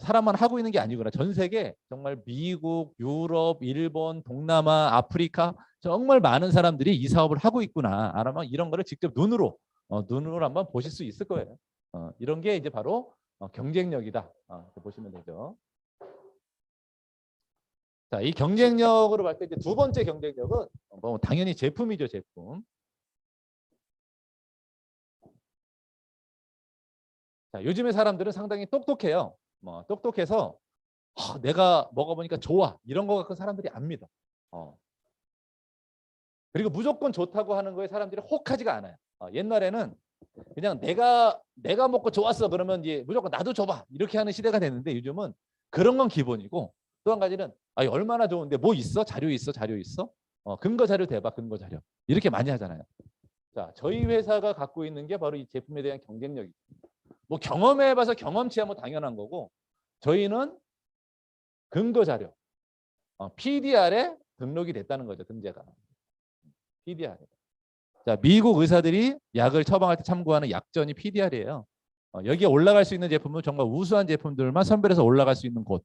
S1: 사람만 하고 있는 게 아니구나. 전 세계 정말 미국, 유럽, 일본, 동남아, 아프리카 정말 많은 사람들이 이 사업을 하고 있구나. 아마 이런 거를 직접 눈으로 한번 보실 수 있을 거예요. 이런 게 이제 바로 경쟁력이다. 보시면 되죠. 자, 이 경쟁력으로 봤을 때 이제 두 번째 경쟁력은 뭐 당연히 제품이죠, 제품. 자, 요즘의 사람들은 상당히 똑똑해요. 똑똑해서 내가 먹어보니까 좋아 이런 거 갖고 사람들이 안 믿어. 그리고 무조건 좋다고 하는 거에 사람들이 혹하지가 않아요. 옛날에는 그냥 내가 먹고 좋았어 그러면 이제 무조건 나도 줘봐 이렇게 하는 시대가 됐는데 요즘은 그런 건 기본이고 또 한 가지는 얼마나 좋은데 뭐 있어? 자료 있어? 자료 있어? 근거 자료 대봐 근거 자료 이렇게 많이 하잖아요. 자, 저희 회사가 갖고 있는 게 바로 이 제품에 대한 경쟁력이죠. 뭐 경험해봐서 경험치야 뭐 당연한 거고 저희는 근거 자료 PDR에 등록이 됐다는 거죠. 등재가 PDR. 자, 미국 의사들이 약을 처방할 때 참고하는 약전이 PDR이에요. 여기에 올라갈 수 있는 제품은 정말 우수한 제품들만 선별해서 올라갈 수 있는 곳.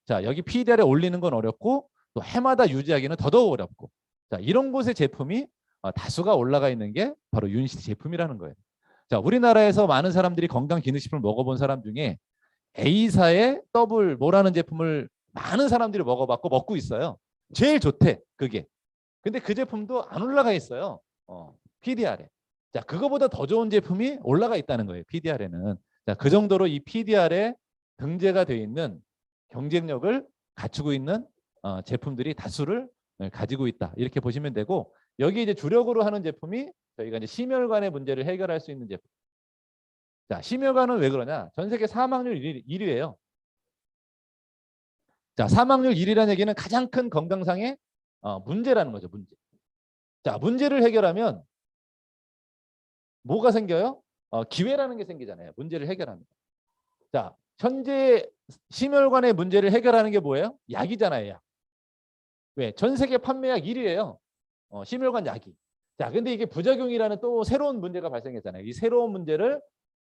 S1: 자, 여기 PDR에 올리는 건 어렵고 또 해마다 유지하기는 더더욱 어렵고. 자, 이런 곳의 제품이 다수가 올라가 있는 게 바로 유니시티 제품이라는 거예요. 자, 우리나라에서 많은 사람들이 건강기능식품을 먹어본 사람 중에 A사의 더블 뭐라는 제품을 많은 사람들이 먹어봤고 먹고 있어요. 제일 좋대, 그게. 근데 그 제품도 안 올라가 있어요. PDR에. 자, 그거보다 더 좋은 제품이 올라가 있다는 거예요. PDR에는. 자, 그 정도로 이 PDR에 등재가 되어 있는 경쟁력을 갖추고 있는 제품들이 다수를 가지고 있다. 이렇게 보시면 되고, 여기 이제 주력으로 하는 제품이 저희가 이제 심혈관의 문제를 해결할 수 있는 제품. 자, 심혈관은 왜 그러냐? 전 세계 사망률 1위예요. 자, 사망률 1위라는 얘기는 가장 큰 건강상의 문제라는 거죠. 문제. 자, 문제를 해결하면 뭐가 생겨요? 기회라는 게 생기잖아요. 문제를 해결하면. 자, 현재 심혈관의 문제를 해결하는 게 뭐예요? 약이잖아요. 약. 왜? 전 세계 판매약 1위예요. 심혈관 약이. 자, 근데 이게 부작용이라는 또 새로운 문제가 발생했잖아요. 이 새로운 문제를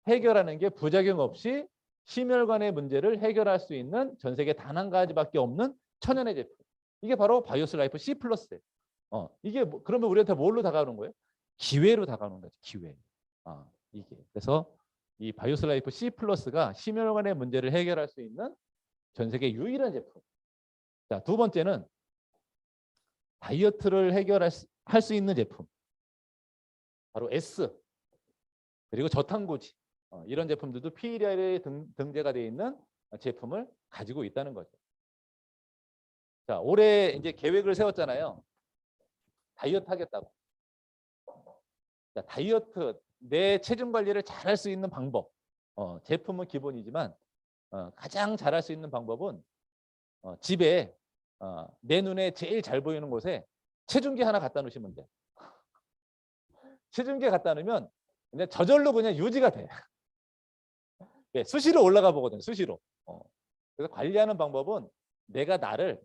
S1: 해결하는 게 부작용 없이 심혈관의 문제를 해결할 수 있는 전 세계 단 한 가지밖에 없는 천연의 제품. 이게 바로 바이오스 라이프 C 플러스예요. 이게 그러면 우리한테 뭘로 다가오는 거예요? 기회로 다가오는 거죠. 기회. 이게. 그래서 이 바이오스 라이프 C 플러스가 심혈관의 문제를 해결할 수 있는 전 세계 유일한 제품. 자, 두 번째는 다이어트를 해결할 수 있는 제품. 바로 S. 그리고 저탄고지. 이런 제품들도 PDR에 등재가 되어 있는 제품을 가지고 있다는 거죠. 자, 올해 이제 계획을 세웠잖아요. 다이어트 하겠다고. 자, 다이어트, 내 체중 관리를 잘할 수 있는 방법. 제품은 기본이지만 가장 잘할 수 있는 방법은 집에 내 눈에 제일 잘 보이는 곳에 체중계 하나 갖다 놓으시면 돼. 체중계 갖다 놓으면 그냥 저절로 그냥 유지가 돼. 네, 수시로 올라가 보거든. 수시로. 그래서 관리하는 방법은 내가 나를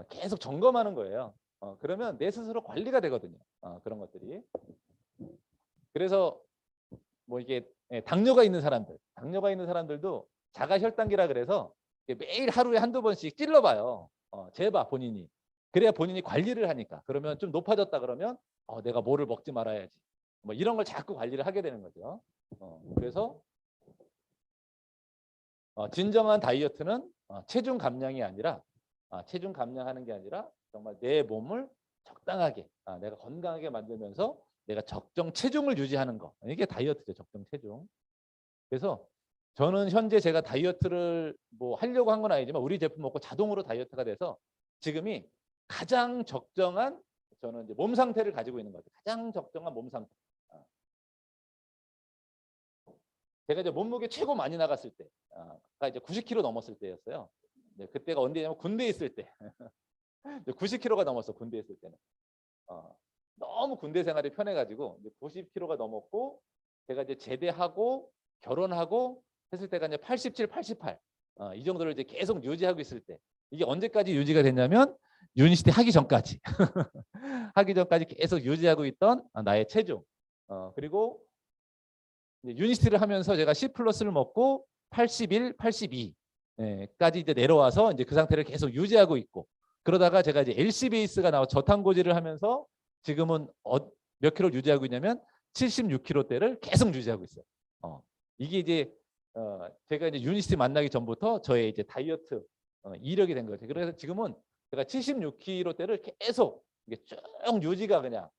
S1: 계속 점검하는 거예요. 그러면 내 스스로 관리가 되거든요. 그런 것들이. 그래서 뭐 이게 당뇨가 있는 사람들도 자가 혈당기라 그래서 매일 하루에 한두 번씩 찔러봐요. 재봐 본인이. 그래야 본인이 관리를 하니까. 그러면 좀 높아졌다 그러면 내가 뭐를 먹지 말아야지. 뭐 이런 걸 자꾸 관리를 하게 되는 거죠. 그래서 진정한 다이어트는 체중 감량이 아니라 체중 감량하는 게 아니라 정말 내 몸을 적당하게 내가 건강하게 만들면서 내가 적정 체중을 유지하는 거. 이게 다이어트죠. 적정 체중. 그래서 저는 현재 제가 다이어트를 뭐 하려고 한 건 아니지만 우리 제품 먹고 자동으로 다이어트가 돼서 지금이 가장 적정한 저는 이제 몸 상태를 가지고 있는 것 같아요. 가장 적정한 몸 상태. 제가 이제 몸무게 최고 많이 나갔을 때가 이제 90kg 넘었을 때였어요. 네, 그때가 언제냐면 군대에 있을 때. 90kg가 넘었어. 군대에 있을 때는. 너무 군대 생활이 편해가지고 90kg가 넘었고 제가 이제 제대하고 결혼하고 했을 때가 이제 87, 88 이 정도를 이제 계속 유지하고 있을 때 이게 언제까지 유지가 됐냐면 유니시티 하기 전까지 하기 전까지 계속 유지하고 있던 나의 체중 그리고 유니시티를 하면서 제가 C 플러스를 먹고 81, 82까지 이제 내려와서 이제 그 상태를 계속 유지하고 있고 그러다가 제가 이제 LC 베이스가 나와 저탄고지를 하면서 지금은 몇 킬로 유지하고 있냐면 76kg대를 계속 유지하고 있어요. 이게 이제 제가 이제 유니시티 만나기 전부터 저의 이제 다이어트 이력이 된 거죠. 그래서 지금은 제가 76kg대를 계속 이게 쭉 유지가 그냥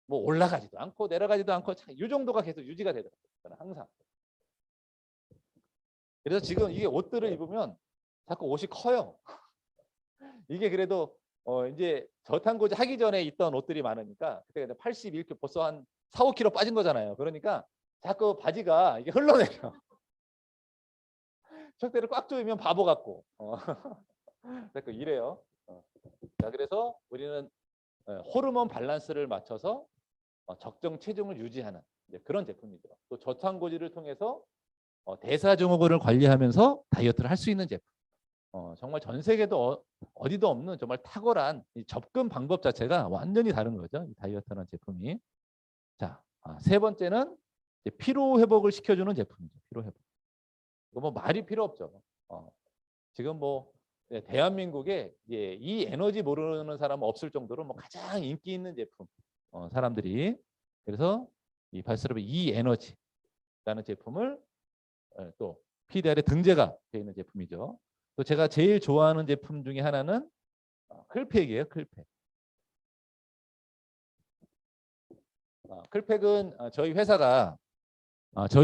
S1: 뭐 올라가지도 않고 내려가지도 않고 이 정도가 계속 유지가 되더라고요. 저는 항상. 그래서 지금 이게 옷들을 입으면 자꾸 옷이 커요. 이게 그래도 이제 저탄고지 하기 전에 입던 옷들이 많으니까 그때 81kg 벌써 한 4, 5kg 빠진 거잖아요. 그러니까 자꾸 바지가 이게 흘러내려. 척대를 꽉 조이면 바보 같고. 자꾸 이래요. 자, 그래서 우리는 호르몬 밸런스를 맞춰서 적정 체중을 유지하는 그런 제품이죠. 또 저탄고지를 통해서 대사증후군을 관리하면서 다이어트를 할 수 있는 제품. 정말 전 세계도 어디도 없는 정말 탁월한 이 접근 방법 자체가 완전히 다른 거죠. 이 다이어트라는 제품이. 자, 세 번째는 피로 회복을 시켜주는 제품이죠. 피로 회복. 이거 뭐 말이 필요 없죠. 지금 뭐 대한민국에 이 에너지 모르는 사람은 없을 정도로 뭐 가장 인기 있는 제품 사람들이. 그래서 이 바이스럽의 이 에너지라는 제품을 또 PDR에 등재가 되어 있는 제품이죠. 또 제가 제일 좋아하는 제품 중에 하나는 클팩이에요. 클팩. 클팩은 저희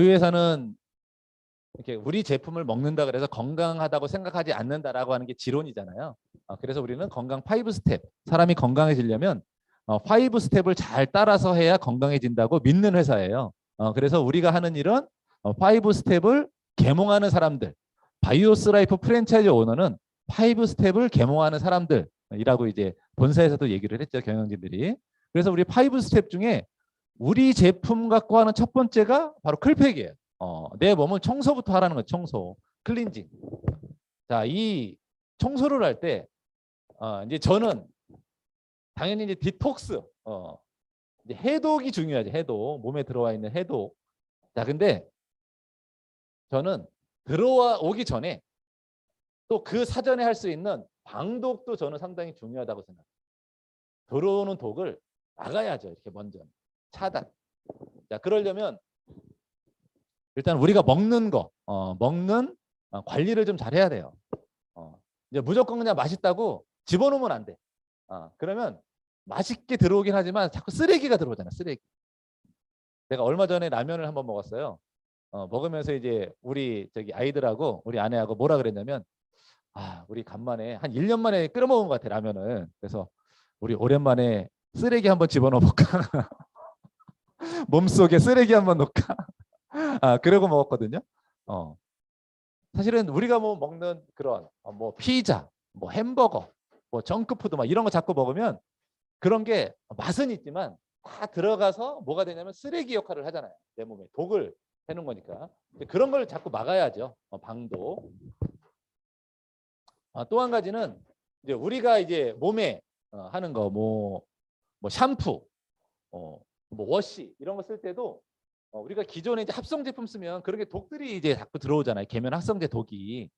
S1: 회사는 이렇게 우리 제품을 먹는다 그래서 건강하다고 생각하지 않는다라고 하는 게 지론이잖아요. 그래서 우리는 건강 5스텝, 사람이 건강해지려면 5스텝을 잘 따라서 해야 건강해진다고 믿는 회사예요. 그래서 우리가 하는 일은 5스텝을 계몽하는 사람들, 바이오스 라이프 프랜차이즈 오너는 5스텝을 계몽하는 사람들이라고 이제 본사에서도 얘기를 했죠, 경영진들이. 그래서 우리 5스텝 중에 우리 제품 갖고 하는 첫 번째가 바로 클팩이에요. 내 몸은 청소부터 하라는 거죠. 청소, 클린징. 자, 이 청소를 할 때 이제 저는 당연히 이제 디톡스, 이제 해독이 중요하죠. 해독, 몸에 들어와 있는 해독. 자, 근데 저는 들어와 오기 전에 또 그 사전에 할 수 있는 방독도 저는 상당히 중요하다고 생각해요. 들어오는 독을 막아야죠. 이렇게 먼저 차단. 자, 그러려면 일단 우리가 먹는 거, 먹는 관리를 좀 잘해야 돼요. 이제 무조건 그냥 맛있다고 집어넣으면 안 돼. 그러면 맛있게 들어오긴 하지만 자꾸 쓰레기가 들어오잖아. 쓰레기. 내가 얼마 전에 라면을 한번 먹었어요. 먹으면서 이제 우리 저기 아이들하고 우리 아내하고 뭐라 그랬냐면, 우리 간만에 한 1년 만에 끓여 먹은 것 같아, 라면을. 그래서 우리 오랜만에 쓰레기 한번 집어넣어 볼까? 몸속에 쓰레기 한번 넣을까? 그러고 먹었거든요. 사실은 우리가 뭐 먹는 그런 뭐 피자, 뭐 햄버거, 뭐 정크푸드 막 이런 거 자꾸 먹으면 그런 게 맛은 있지만 다 들어가서 뭐가 되냐면 쓰레기 역할을 하잖아요. 내 몸에 독을 해놓은 거니까. 그런 걸 자꾸 막아야죠. 방도. 또 한 가지는 이제 우리가 이제 몸에 하는 거 뭐 샴푸, 뭐 워시 이런 거 쓸 때도 우리가 기존에 이제 합성 제품 쓰면 그런 게 독들이 이제 자꾸 들어오잖아요. 계면 합성제 독이.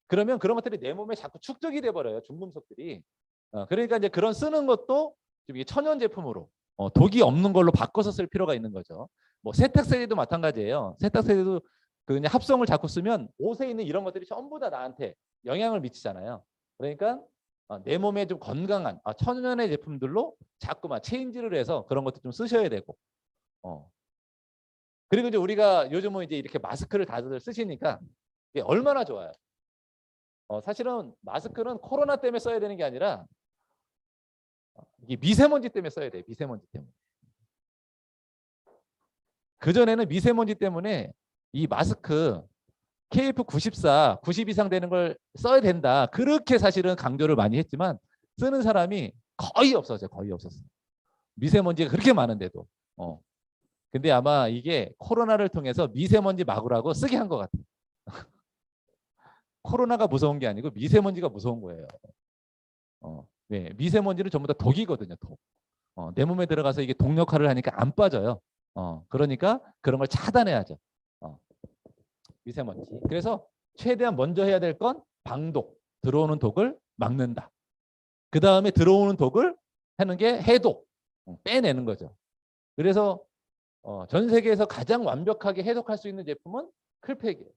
S1: 그러면 그런 것들이 내 몸에 자꾸 축적이 돼 버려요. 중금속들이. 그러니까 이제 그런 쓰는 것도 좀 이게 천연 제품으로 독이 없는 걸로 바꿔서 쓸 필요가 있는 거죠. 뭐 세탁세제도 마찬가지예요. 세탁세제도 그냥 합성을 자꾸 쓰면 옷에 있는 이런 것들이 전부 다 나한테 영향을 미치잖아요. 그러니까 내 몸에 좀 건강한 천연의 제품들로 자꾸만 체인지를 해서 그런 것도 좀 쓰셔야 되고. 그리고 이제 우리가 요즘은 이제 이렇게 마스크를 다들 쓰시니까 이게 얼마나 좋아요. 사실은 마스크는 코로나 때문에 써야 되는 게 아니라 이게 미세먼지 때문에 써야 돼요. 미세먼지 때문에. 그전에는 미세먼지 때문에 이 마스크 KF94, 90 이상 되는 걸 써야 된다. 그렇게 사실은 강조를 많이 했지만 쓰는 사람이 거의 없었어요. 거의 없었어요. 미세먼지가 그렇게 많은데도. 근데 아마 이게 코로나를 통해서 미세먼지 막으라고 쓰게 한 것 같아요. 코로나가 무서운 게 아니고 미세먼지가 무서운 거예요. 네, 미세먼지는 전부 다 독이거든요. 독. 내 몸에 들어가서 이게 독 역할을 하니까 안 빠져요. 그러니까 그런 걸 차단해야죠. 미세먼지. 그래서 최대한 먼저 해야 될 건 방독, 들어오는 독을 막는다. 그 다음에 들어오는 독을 하는 게 해독, 빼내는 거죠. 그래서 전 세계에서 가장 완벽하게 해독할 수 있는 제품은 클팩이에요.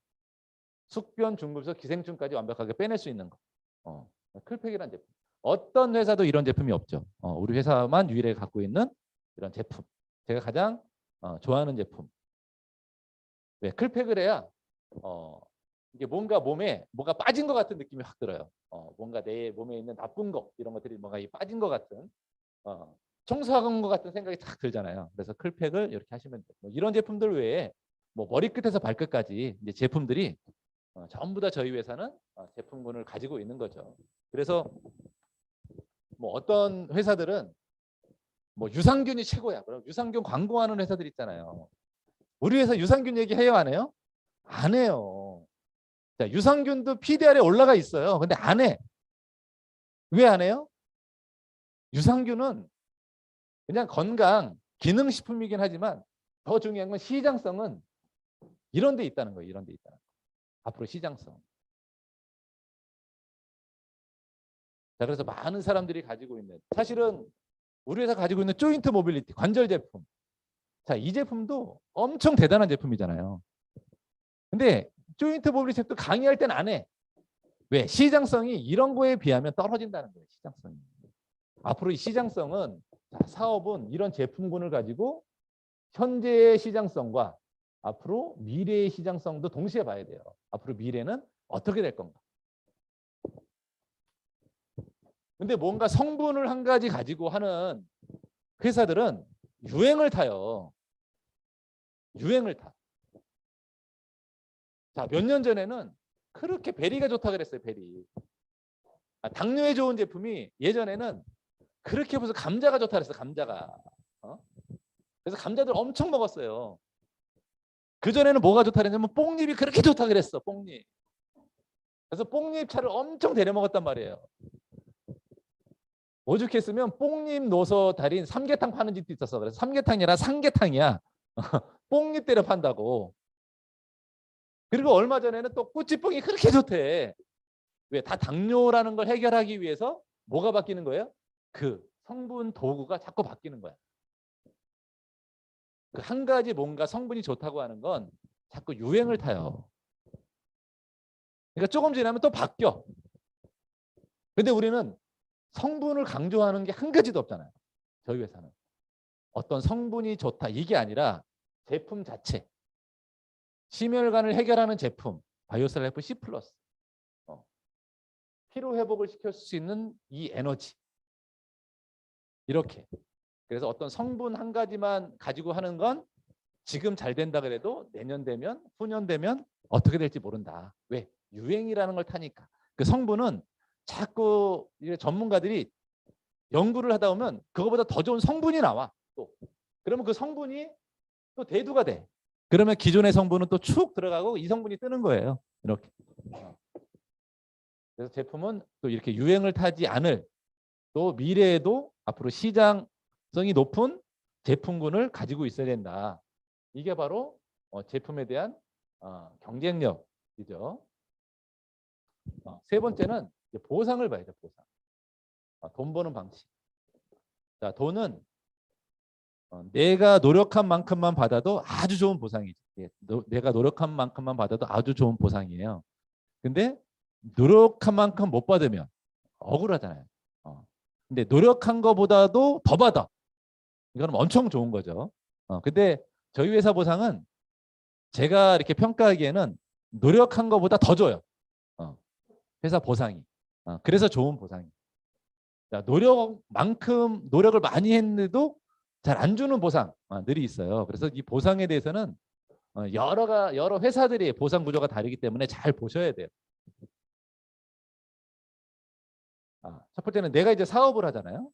S1: 숙변, 중금속, 기생충까지 완벽하게 빼낼 수 있는 거. 클팩이라는 제품. 어떤 회사도 이런 제품이 없죠. 우리 회사만 유일하게 갖고 있는 이런 제품. 제가 가장 좋아하는 제품. 왜 클팩을 해야 이게 뭔가 몸에 뭐가 빠진 것 같은 느낌이 확 들어요. 뭔가 내 몸에 있는 나쁜 거 이런 것들이 뭔가 빠진 것 같은 청소한 것 같은 생각이 탁 들잖아요. 그래서 클팩을 이렇게 하시면 돼요. 뭐 이런 제품들 외에 뭐 머리끝에서 발끝까지 이제 제품들이 전부 다 저희 회사는 제품군을 가지고 있는 거죠. 그래서 뭐 어떤 회사들은 뭐 유산균이 최고야. 그럼 유산균 광고하는 회사들 있잖아요. 우리 회사 유산균 얘기 해요, 안 해요? 안 해요. 자, 유산균도 PDR에 올라가 있어요. 근데 안 해. 왜 안 해요? 유산균은 그냥 건강 기능식품이긴 하지만 더 중요한 건 시장성은 이런 데 있다는 거예요. 이런 데 있다는 거. 앞으로 시장성. 자, 그래서 많은 사람들이 가지고 있는, 사실은 우리 회사 가지고 있는 조인트 모빌리티 관절 제품. 자, 이 제품도 엄청 대단한 제품이잖아요. 근데 조인트 모빌리티 제품 강의할 땐 안 해. 왜? 시장성이 이런 거에 비하면 떨어진다는 거예요. 시장성이. 앞으로 이 시장성은, 사업은 이런 제품군을 가지고 현재의 시장성과 앞으로 미래의 시장성도 동시에 봐야 돼요. 앞으로 미래는 어떻게 될 건가. 근데 뭔가 성분을 한 가지 가지고 하는 회사들은 유행을 타요. 유행을 타. 자, 몇 년 전에는 그렇게 베리가 좋다 그랬어요. 베리. 당뇨에 좋은 제품이 예전에는 그렇게 무슨 감자가 좋다 그랬어. 감자가. 그래서 감자들 엄청 먹었어요. 그전에는 뭐가 좋다 그랬냐면 뽕잎이 그렇게 좋다 그랬어. 뽕잎. 그래서 뽕잎 차를 엄청 데려 먹었단 말이에요. 오죽했으면 뽕잎 넣어서 달인 삼계탕 파는 집도 있었어. 그래서 삼계탕이 아니라 삼계탕이야. 뽕잎 때려 판다고. 그리고 얼마 전에는 또 꾸치뽕이 그렇게 좋대. 왜? 다 당뇨라는 걸 해결하기 위해서 뭐가 바뀌는 거예요? 그 성분 도구가 자꾸 바뀌는 거야. 그 한 가지 뭔가 성분이 좋다고 하는 건 자꾸 유행을 타요. 그러니까 조금 지나면 또 바뀌어. 근데 우리는 성분을 강조하는 게 한 가지도 없잖아요. 저희 회사는. 어떤 성분이 좋다 이게 아니라 제품 자체. 심혈관을 해결하는 제품. 바이오셀레프 C+. 피로 회복을 시킬 수 있는 이 에너지. 이렇게. 그래서 어떤 성분 한 가지만 가지고 하는 건 지금 잘 된다 그래도 내년 되면 후년 되면 어떻게 될지 모른다. 왜? 유행이라는 걸 타니까. 그 성분은 자꾸 전문가들이 연구를 하다 보면 그거보다 더 좋은 성분이 나와. 또. 그러면 그 성분이 또 대두가 돼. 그러면 기존의 성분은 또 축 들어가고 이 성분이 뜨는 거예요. 이렇게. 그래서 제품은 또 이렇게 유행을 타지 않을, 또 미래에도 앞으로 시장성이 높은 제품군을 가지고 있어야 된다. 이게 바로 제품에 대한 경쟁력이죠. 세 번째는 보상을 봐야죠. 보상. 돈 버는 방식. 자, 돈은 내가 노력한 만큼만 받아도 아주 좋은 보상이죠. 내가 노력한 만큼만 받아도 아주 좋은 보상이에요. 근데 노력한 만큼 못 받으면 억울하잖아요. 근데 노력한 것보다도 더 받아. 이거는 엄청 좋은 거죠. 근데 저희 회사 보상은 제가 이렇게 평가하기에는 노력한 것보다 더 줘요. 회사 보상이. 그래서 좋은 보상이. 노력만큼 노력을 많이 했는데도 잘 안 주는 보상들이 있어요. 그래서 이 보상에 대해서는 여러 회사들이 보상 구조가 다르기 때문에 잘 보셔야 돼요. 첫 번째는 내가 이제 사업을 하잖아요.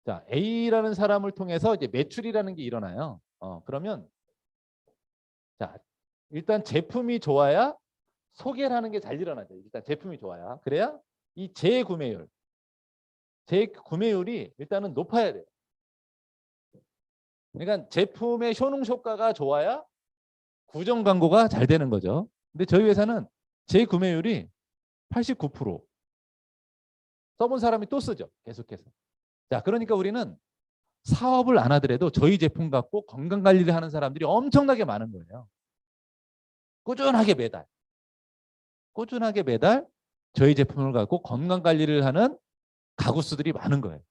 S1: 자, A라는 사람을 통해서 이제 매출이라는 게 일어나요. 그러면 자, 일단 제품이 좋아야 소개를 하는 게 잘 일어나죠. 일단 제품이 좋아야. 그래야 이 재구매율이 일단은 높아야 돼요. 그러니까 제품의 효능효과가 좋아야 구정 광고가 잘 되는 거죠. 근데 저희 회사는 재구매율이 89%. 써본 사람이 또 쓰죠. 계속해서. 자, 그러니까 우리는 사업을 안 하더라도 저희 제품 갖고 건강 관리를 하는 사람들이 엄청나게 많은 거예요. 꾸준하게 매달 저희 제품을 갖고 건강 관리를 하는 가구수들이 많은 거예요.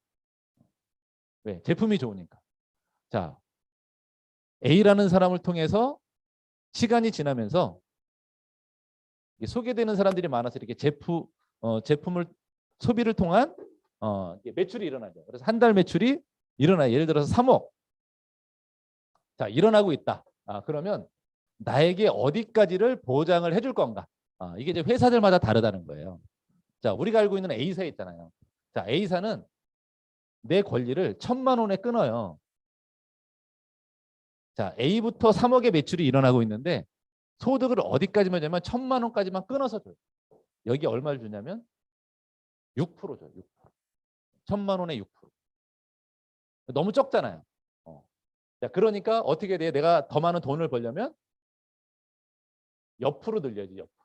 S1: 왜? 제품이 좋으니까. 자, A라는 사람을 통해서 시간이 지나면서 소개되는 사람들이 많아서 이렇게 제품을 소비를 통한 매출이 일어나죠. 그래서 한 달 매출이 일어나요. 예를 들어서 3억. 자, 일어나고 있다. 그러면 나에게 어디까지를 보장을 해줄 건가? 이게 이제 회사들마다 다르다는 거예요. 자, 우리가 알고 있는 A사 있잖아요. 자, A사는 내 권리를 1,000만 원에 끊어요. 자, A부터 3억의 매출이 일어나고 있는데 소득을 어디까지만 주냐면 1,000만 원까지만 끊어서 줘요. 여기 얼마를 주냐면 6% 줘요. 6%. 1,000만 원에 6%. 너무 적잖아요. 자, 그러니까 어떻게 돼? 내가 더 많은 돈을 벌려면 옆으로 늘려야지. 옆으로.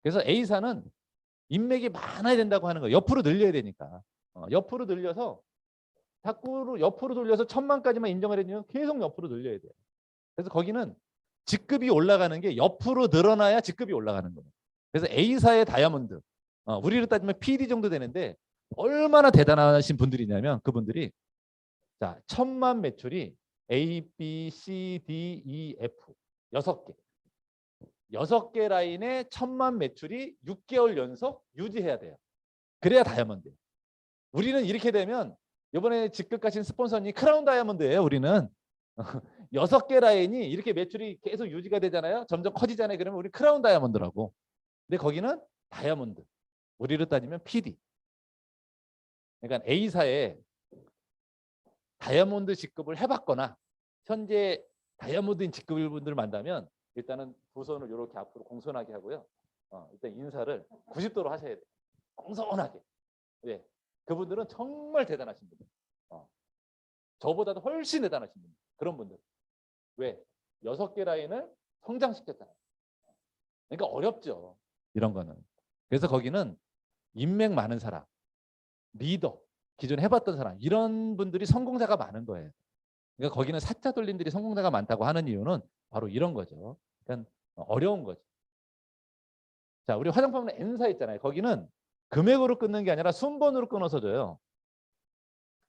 S1: 그래서 A사는 인맥이 많아야 된다고 하는 거예요. 옆으로 늘려야 되니까. 옆으로 늘려서 자꾸 옆으로 돌려서 1,000만까지만 인정을 해주면 계속 옆으로 늘려야 돼요. 그래서 거기는 직급이 올라가는 게 옆으로 늘어나야 직급이 올라가는 거예요. 그래서 A사의 다이아몬드, 우리로 따지면 PD 정도 되는데 얼마나 대단하신 분들이냐면 그분들이 자 1,000만 매출이 A, B, C, D, E, F 6개. 6개 라인에 1,000만 매출이 6개월 연속 유지해야 돼요. 그래야 다이아몬드예요. 우리는 이렇게 되면 이번에 직급 가신 스폰서님 크라운 다이아몬드예요. 우리는 6개 라인이 이렇게 매출이 계속 유지가 되잖아요. 점점 커지잖아요. 그러면 우리 크라운 다이아몬드라고. 근데 거기는 다이아몬드. 우리로 따지면 PD. 그러니까 A사에 다이아몬드 직급을 해봤거나 현재 다이아몬드인 직급일 분들을 만나면 일단은 두 손을 이렇게 앞으로 공손하게 하고요. 일단 인사를 90도로 하셔야 돼요. 공손하게. 네. 그분들은 정말 대단하신 분들. 저보다도 훨씬 대단하신 분들. 그런 분들. 왜? 6개 라인을 성장시켰잖아요. 그러니까 어렵죠. 이런 거는. 그래서 거기는 인맥 많은 사람, 리더, 기존에 해봤던 사람 이런 분들이 성공자가 많은 거예요. 그러니까 거기는 사자 돌림들이 성공자가 많다고 하는 이유는 바로 이런 거죠. 그러니까 어려운 거죠. 자, 우리 화장품은 N사 있잖아요. 거기는 금액으로 끊는 게 아니라 순번으로 끊어서 줘요.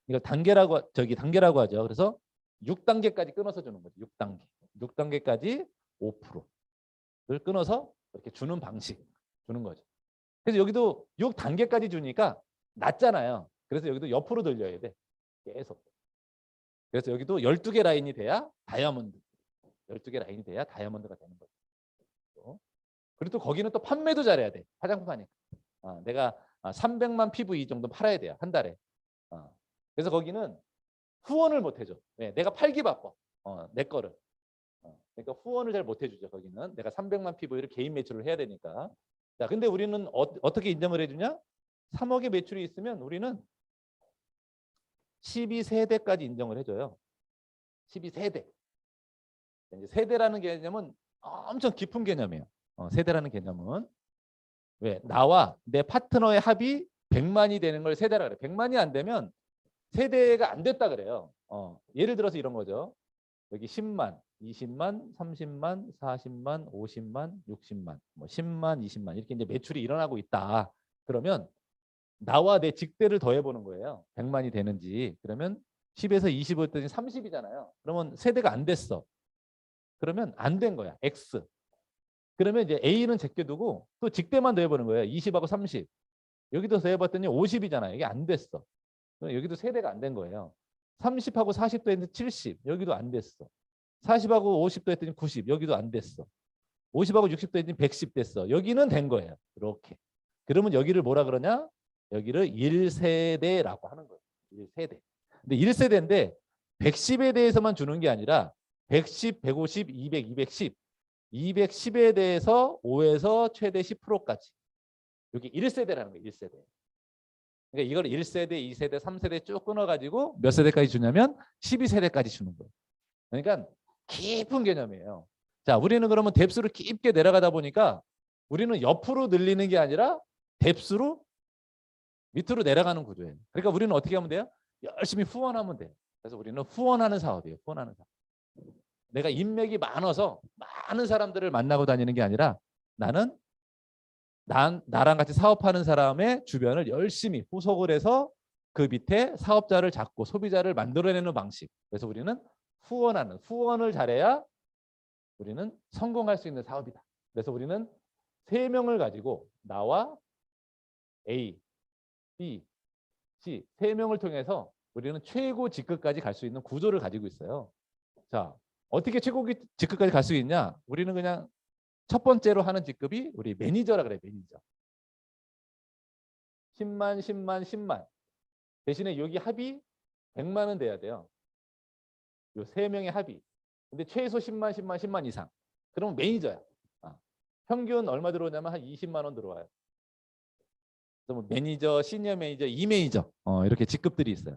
S1: 이거 단계라고 하죠. 그래서 6단계까지 끊어서 주는 거죠. 6단계. 6단계까지 5%를 끊어서 이렇게 주는 방식 주는 거죠. 그래서 여기도 6단계까지 주니까 낮잖아요. 그래서 여기도 옆으로 돌려야 돼. 계속. 그래서 여기도 12개 라인이 돼야 다이아몬드. 12개 라인이 돼야 다이아몬드가 되는 거죠. 그리고 또 거기는 또 판매도 잘해야 돼. 화장품 하니까. 내가 300만 PV 정도 팔아야 돼요. 한 달에. 그래서 거기는 후원을 못 해줘. 네, 내가 팔기 바빠. 내 거를. 그러니까 후원을 잘 못 해주죠. 거기는. 내가 300만 PV를 개인 매출을 해야 되니까. 자, 근데 우리는 어떻게 인정을 해주냐? 3억의 매출이 있으면 우리는 12세대까지 인정을 해줘요. 12세대. 이제 세대라는 개념은 엄청 깊은 개념이에요. 세대라는 개념은. 왜? 나와 내 파트너의 합이 100만이 되는 걸 세대라 그래요. 100만이 안 되면 세대가 안 됐다 그래요. 예를 들어서 이런 거죠. 여기 10만, 20만, 30만, 40만, 50만, 60만, 뭐 10만, 20만 이렇게 이제 매출이 일어나고 있다. 그러면 나와 내 직대를 더해보는 거예요. 100만이 되는지. 그러면 10에서 20 했더니 30이잖아요. 그러면 세대가 안 됐어. 그러면 안 된 거야. X. 그러면 이제 A는 제껴두고 또 직대만 더해보는 거예요. 20하고 30. 여기도 더해봤더니 50이잖아요. 이게 안 됐어. 여기도 세대가 안 된 거예요. 30하고 40도 했는데 70. 여기도 안 됐어. 40하고 50도 했더니 90. 여기도 안 됐어. 50하고 60도 했더니 110 됐어. 여기는 된 거예요. 이렇게. 그러면 여기를 뭐라 그러냐? 여기를 1세대라고 하는 거예요. 1세대. 근데 1세대인데 110에 대해서만 주는 게 아니라 110, 150, 200, 210. 210에 대해서 5에서 최대 10%까지. 여기 1세대라는 거예요. 1세대. 그러니까 이걸 1세대, 2세대, 3세대 쭉 끊어가지고 몇 세대까지 주냐면 12세대까지 주는 거예요. 그러니까 깊은 개념이에요. 자, 우리는 그러면 뎁스를 깊게 내려가다 보니까 우리는 옆으로 늘리는 게 아니라 뎁스로 밑으로 내려가는 구조예요. 그러니까 우리는 어떻게 하면 돼요? 열심히 후원하면 돼요. 그래서 우리는 후원하는 사업이에요. 후원하는 사업. 내가 인맥이 많아서 많은 사람들을 만나고 다니는 게 아니라 나는 나랑 같이 사업하는 사람의 주변을 열심히 후속을 해서 그 밑에 사업자를 잡고 소비자를 만들어내는 방식. 그래서 우리는 후원을 잘해야 우리는 성공할 수 있는 사업이다. 그래서 우리는 3명을 가지고 나와 A, B, C 3명을 통해서 우리는 최고 직급까지 갈 수 있는 구조를 가지고 있어요. 자, 어떻게 최고 직급까지 갈 수 있냐? 우리는 그냥 첫 번째로 하는 직급이 우리 매니저라 그래요. 매니저. 10만, 10만, 10만. 대신에 여기 합이 100만은 돼야 돼요. 요 3명의 합이. 근데 최소 10만, 10만, 10만 이상. 그러면 매니저야. 평균 얼마 들어오냐면 한 20만 원 들어와요. 그래서 뭐 매니저, 시니어 매니저, 이매니저 이렇게 직급들이 있어요.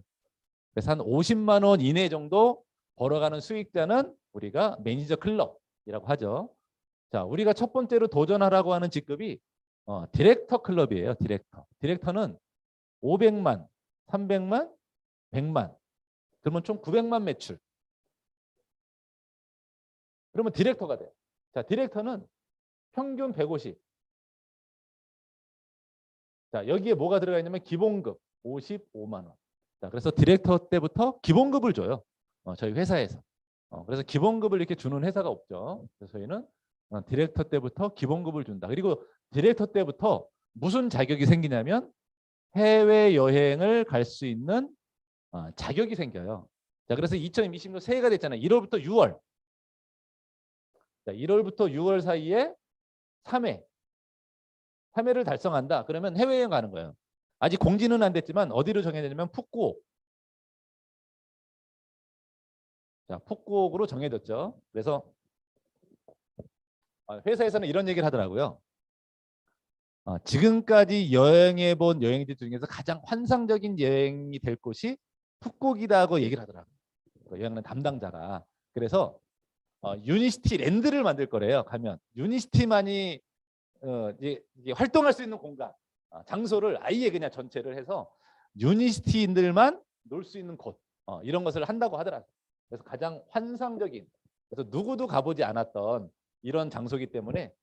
S1: 그래서 한 50만 원 이내 정도 벌어가는 수익자는 우리가 매니저 클럽이라고 하죠. 자, 우리가 첫 번째로 도전하라고 하는 직급이 디렉터 클럽이에요. 디렉터. 디렉터는 500만, 300만, 100만. 그러면 총 900만 매출. 그러면 디렉터가 돼요. 자, 디렉터는 평균 150. 자, 여기에 뭐가 들어가 있냐면 기본급 55만 원. 자, 그래서 디렉터 때부터 기본급을 줘요. 저희 회사에서. 그래서 기본급을 이렇게 주는 회사가 없죠. 그래서 저희는 디렉터 때부터 기본급을 준다. 그리고 디렉터 때부터 무슨 자격이 생기냐면 해외여행을 갈 수 있는 자격이 생겨요. 자, 그래서 2020년 새해가 됐잖아요. 1월부터 6월. 자, 1월부터 6월 사이에 3회를 달성한다. 그러면 해외여행 가는 거예요. 아직 공지는 안 됐지만 어디로 정해졌냐면 푸꾸옥. 자, 푸꾸옥으로 정해졌죠. 그래서 회사에서는 이런 얘기를 하더라고요. 지금까지 여행해 본 여행지 중에서 가장 환상적인 여행이 될 곳이 푸꾸옥이라고 얘기를 하더라고요. 여행하는 담당자가. 그래서 유니시티 랜드를 만들 거래요. 가면 유니시티만이 이게 활동할 수 있는 공간, 장소를 아예 그냥 전체를 해서 유니시티인들만 놀 수 있는 곳, 이런 것을 한다고 하더라고요. 그래서 가장 환상적인, 그래서 누구도 가보지 않았던 이런 장소이기 때문에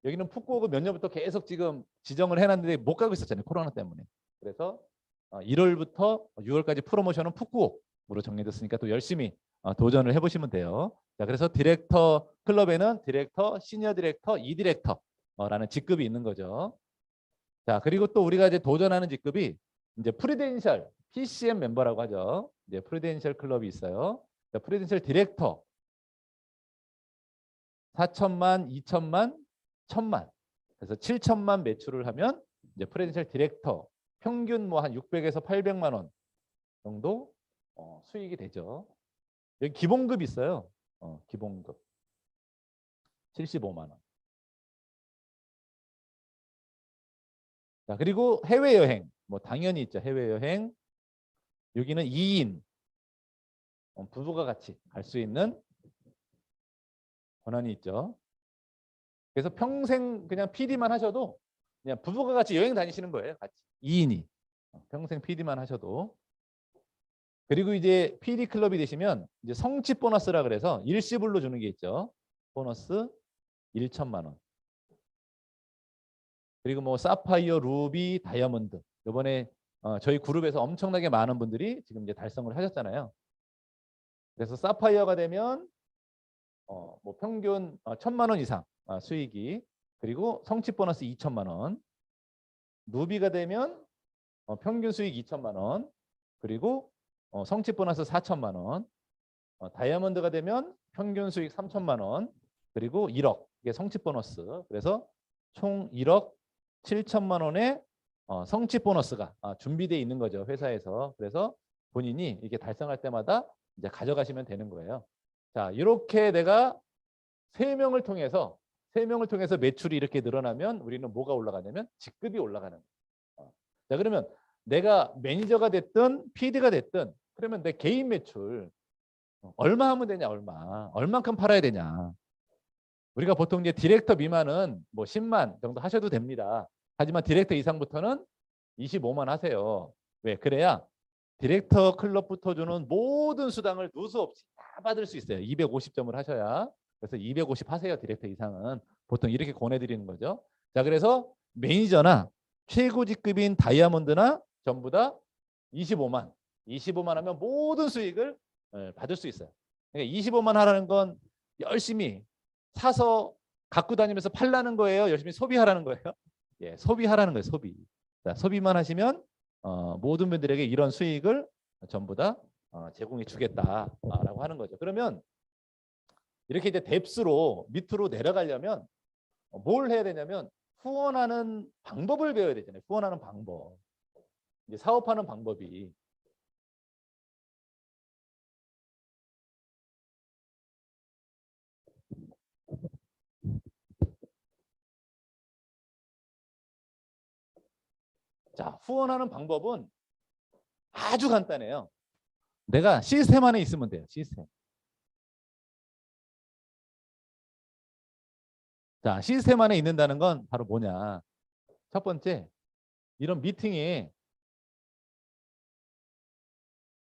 S1: 여기는 푸꾸옥을 몇 년부터 계속 지금 지정을 해놨는데 못 가고 있었잖아요. 코로나 때문에. 그래서 1월부터 6월까지 프로모션은 푸꾸옥으로 정해졌으니까 또 열심히 도전을 해보시면 돼요. 자, 그래서 디렉터 클럽에는 디렉터, 시니어 디렉터, 이 디렉터라는 직급이 있는 거죠. 자, 그리고 또 우리가 이제 도전하는 직급이 이제 프리덴셜 PCM 멤버라고 하죠. 이제 프리덴셜 클럽이 있어요. 자, 프리덴셜 디렉터 4천만, 2천만, 1천만. 그래서 7천만 매출을 하면 이제 프리덴셜 디렉터 평균 뭐 한 600에서 800만 원 정도 수익이 되죠. 여기 기본급 있어요. 기본급 75만 원. 자, 그리고 해외여행 뭐 당연히 있죠. 해외여행 여기는 2인 부부가 같이 갈 수 있는 권한이 있죠. 그래서 평생 그냥 PD만 하셔도 그냥 부부가 같이 여행 다니시는 거예요. 같이 2인이 평생 PD만 하셔도. 그리고 이제 PD 클럽이 되시면 이제 성취 보너스라 그래서 일시불로 주는 게 있죠. 보너스 1천만 원. 그리고 뭐 사파이어, 루비, 다이아몬드. 이번에 저희 그룹에서 엄청나게 많은 분들이 지금 이제 달성을 하셨잖아요. 그래서 사파이어가 되면 뭐 평균 1,000만 원 이상 수익이, 그리고 성취 보너스 2천만 원. 루비가 되면 평균 수익 2천만 원, 그리고 성취 보너스 4천만 원. 다이아몬드가 되면 평균 수익 3천만 원, 그리고 1억 이게 성취 보너스. 그래서 총 1억 7천만 원의 성취 보너스가 준비되어 있는 거죠, 회사에서. 그래서 본인이 이렇게 달성할 때마다 이제 가져가시면 되는 거예요. 자, 이렇게 내가 3명을 통해서 매출이 이렇게 늘어나면 우리는 뭐가 올라가냐면 직급이 올라가는 거예요. 자, 그러면 내가 매니저가 됐든 PD가 됐든 그러면 내 개인 매출 얼마 하면 되냐, 얼만큼 팔아야 되냐. 우리가 보통 이제 디렉터 미만은 뭐 10만 정도 하셔도 됩니다. 하지만 디렉터 이상부터는 25만 하세요. 왜? 그래야 디렉터 클럽부터 주는 모든 수당을 누수 없이 다 받을 수 있어요. 250점을 하셔야. 그래서 250 하세요. 디렉터 이상은. 보통 이렇게 권해드리는 거죠. 자, 그래서 매니저나 최고 직급인 다이아몬드나 전부 다 25만. 25만 하면 모든 수익을 받을 수 있어요. 그러니까 25만 하라는 건 열심히 사서 갖고 다니면서 팔라는 거예요? 열심히 소비하라는 거예요? 예, 소비하라는 거예요. 소비. 자, 소비만 하시면 모든 분들에게 이런 수익을 전부 다 제공해 주겠다라고 하는 거죠. 그러면 이렇게 이제 뎁스로 밑으로 내려가려면 뭘 해야 되냐면 후원하는 방법을 배워야 되잖아요. 후원하는 방법. 이제 사업하는 방법이. 자, 후원하는 방법은 아주 간단해요. 내가 시스템 안에 있으면 돼요. 시스템. 자, 시스템 안에 있는다는 건 바로 뭐냐? 첫 번째, 이런 미팅에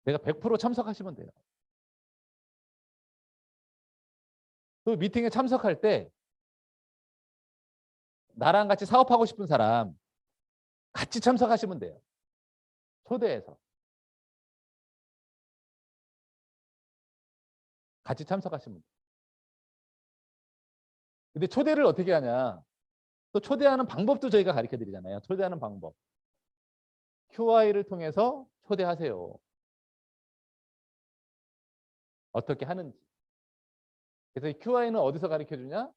S1: 내가 100% 참석하시면 돼요. 그 미팅에 참석할 때 나랑 같이 사업하고 싶은 사람 같이 참석하시면 돼요. 초대해서. 같이 참석하시면 돼요. 근데 초대를 어떻게 하냐? 또 초대하는 방법도 저희가 가르쳐 드리잖아요. 초대하는 방법. QI를 통해서 초대하세요. 어떻게 하는지. 그래서 이 QI는 어디서 가르쳐 주냐?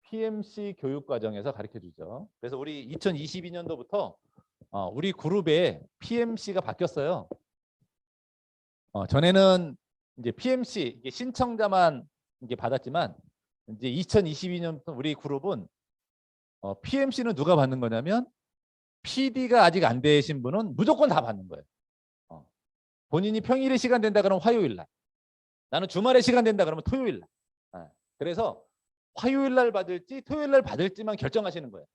S1: PMC 교육 과정에서 가르쳐 주죠. 그래서 우리 2022년도부터 우리 그룹에 PMC가 바뀌었어요. 전에는 이제 PMC 이게 신청자만 이게 받았지만 이제 2022년부터 우리 그룹은 PMC는 누가 받는 거냐면 PD가 아직 안 되신 분은 무조건 다 받는 거예요. 본인이 평일에 시간 된다 그러면 화요일 날. 나는 주말에 시간 된다 그러면 토요일 날. 그래서 화요일 날 받을지 토요일 날 받을지만 결정하시는 거예요.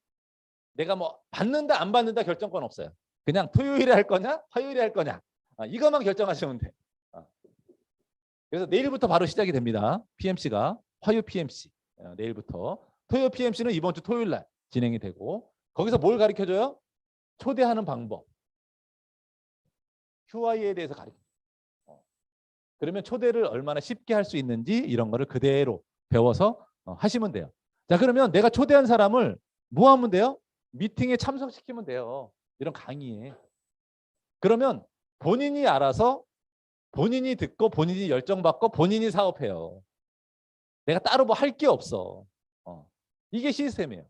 S1: 내가 뭐 받는다 안 받는다 결정권 없어요. 그냥 토요일에 할 거냐 화요일에 할 거냐 이것만 결정하시면 돼. 그래서 내일부터 바로 시작이 됩니다. PMC가 화요 PMC 내일부터 토요 PMC는 이번 주 토요일 날 진행이 되고 거기서 뭘 가르쳐줘요? 초대하는 방법. QI에 대해서 가르쳐줘요. 그러면 초대를 얼마나 쉽게 할 수 있는지 이런 거를 그대로 배워서 하시면 돼요. 자, 그러면 내가 초대한 사람을 뭐 하면 돼요? 미팅에 참석시키면 돼요. 이런 강의에. 그러면 본인이 알아서 본인이 듣고 본인이 열정받고 본인이 사업해요. 내가 따로 뭐 할 게 없어. 이게 시스템이에요.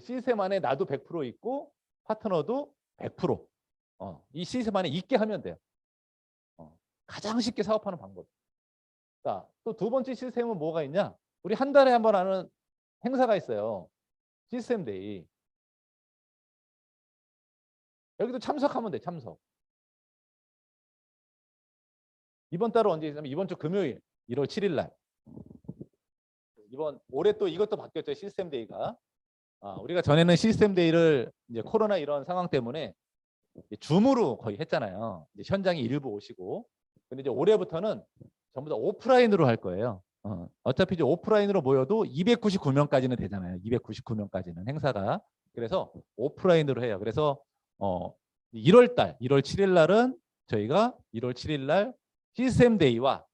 S1: 시스템 안에 나도 100% 있고 파트너도 100%. 이 시스템 안에 있게 하면 돼요. 가장 쉽게 사업하는 방법. 자, 또 두 번째 시스템은 뭐가 있냐? 우리 한 달에 한 번 하는 행사가 있어요. 시스템 데이. 여기도 참석하면 돼, 참석. 이번 달은 언제 있냐면 이번 주 금요일 1월 7일 날. 올해 또 이것도 바뀌었죠. 시스템 데이가. 우리가 전에는 시스템 데이를 이제 코로나 이런 상황 때문에 줌으로 거의 했잖아요. 이제 현장에 일부 오시고. 근데 이제 올해부터는 전부 다 오프라인으로 할 거예요. 어차피 이제 오프라인으로 모여도 299명까지는 되잖아요. 299명까지는 행사가. 그래서 오프라인으로 해요. 그래서 1월 7일 날은 저희가 1월 7일 날 시스템 데이와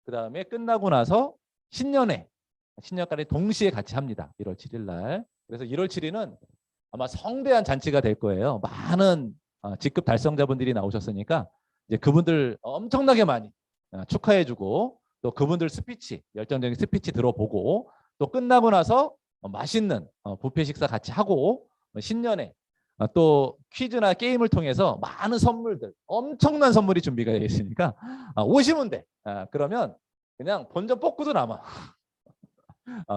S1: 그다음에 끝나고 나서 신년까지 동시에 같이 합니다. 1월 7일 날. 그래서 1월 7일은 아마 성대한 잔치가 될 거예요. 많은 직급 달성자분들이 나오셨으니까 이제 그분들 엄청나게 많이 축하해주고 또 그분들 스피치, 열정적인 스피치 들어보고 또 끝나고 나서 맛있는 뷔페 식사 같이 하고 신년에 또 퀴즈나 게임을 통해서 많은 선물들, 엄청난 선물이 준비가 되어 있으니까 오시면 돼. 그러면 그냥 본전 뽑고도 남아.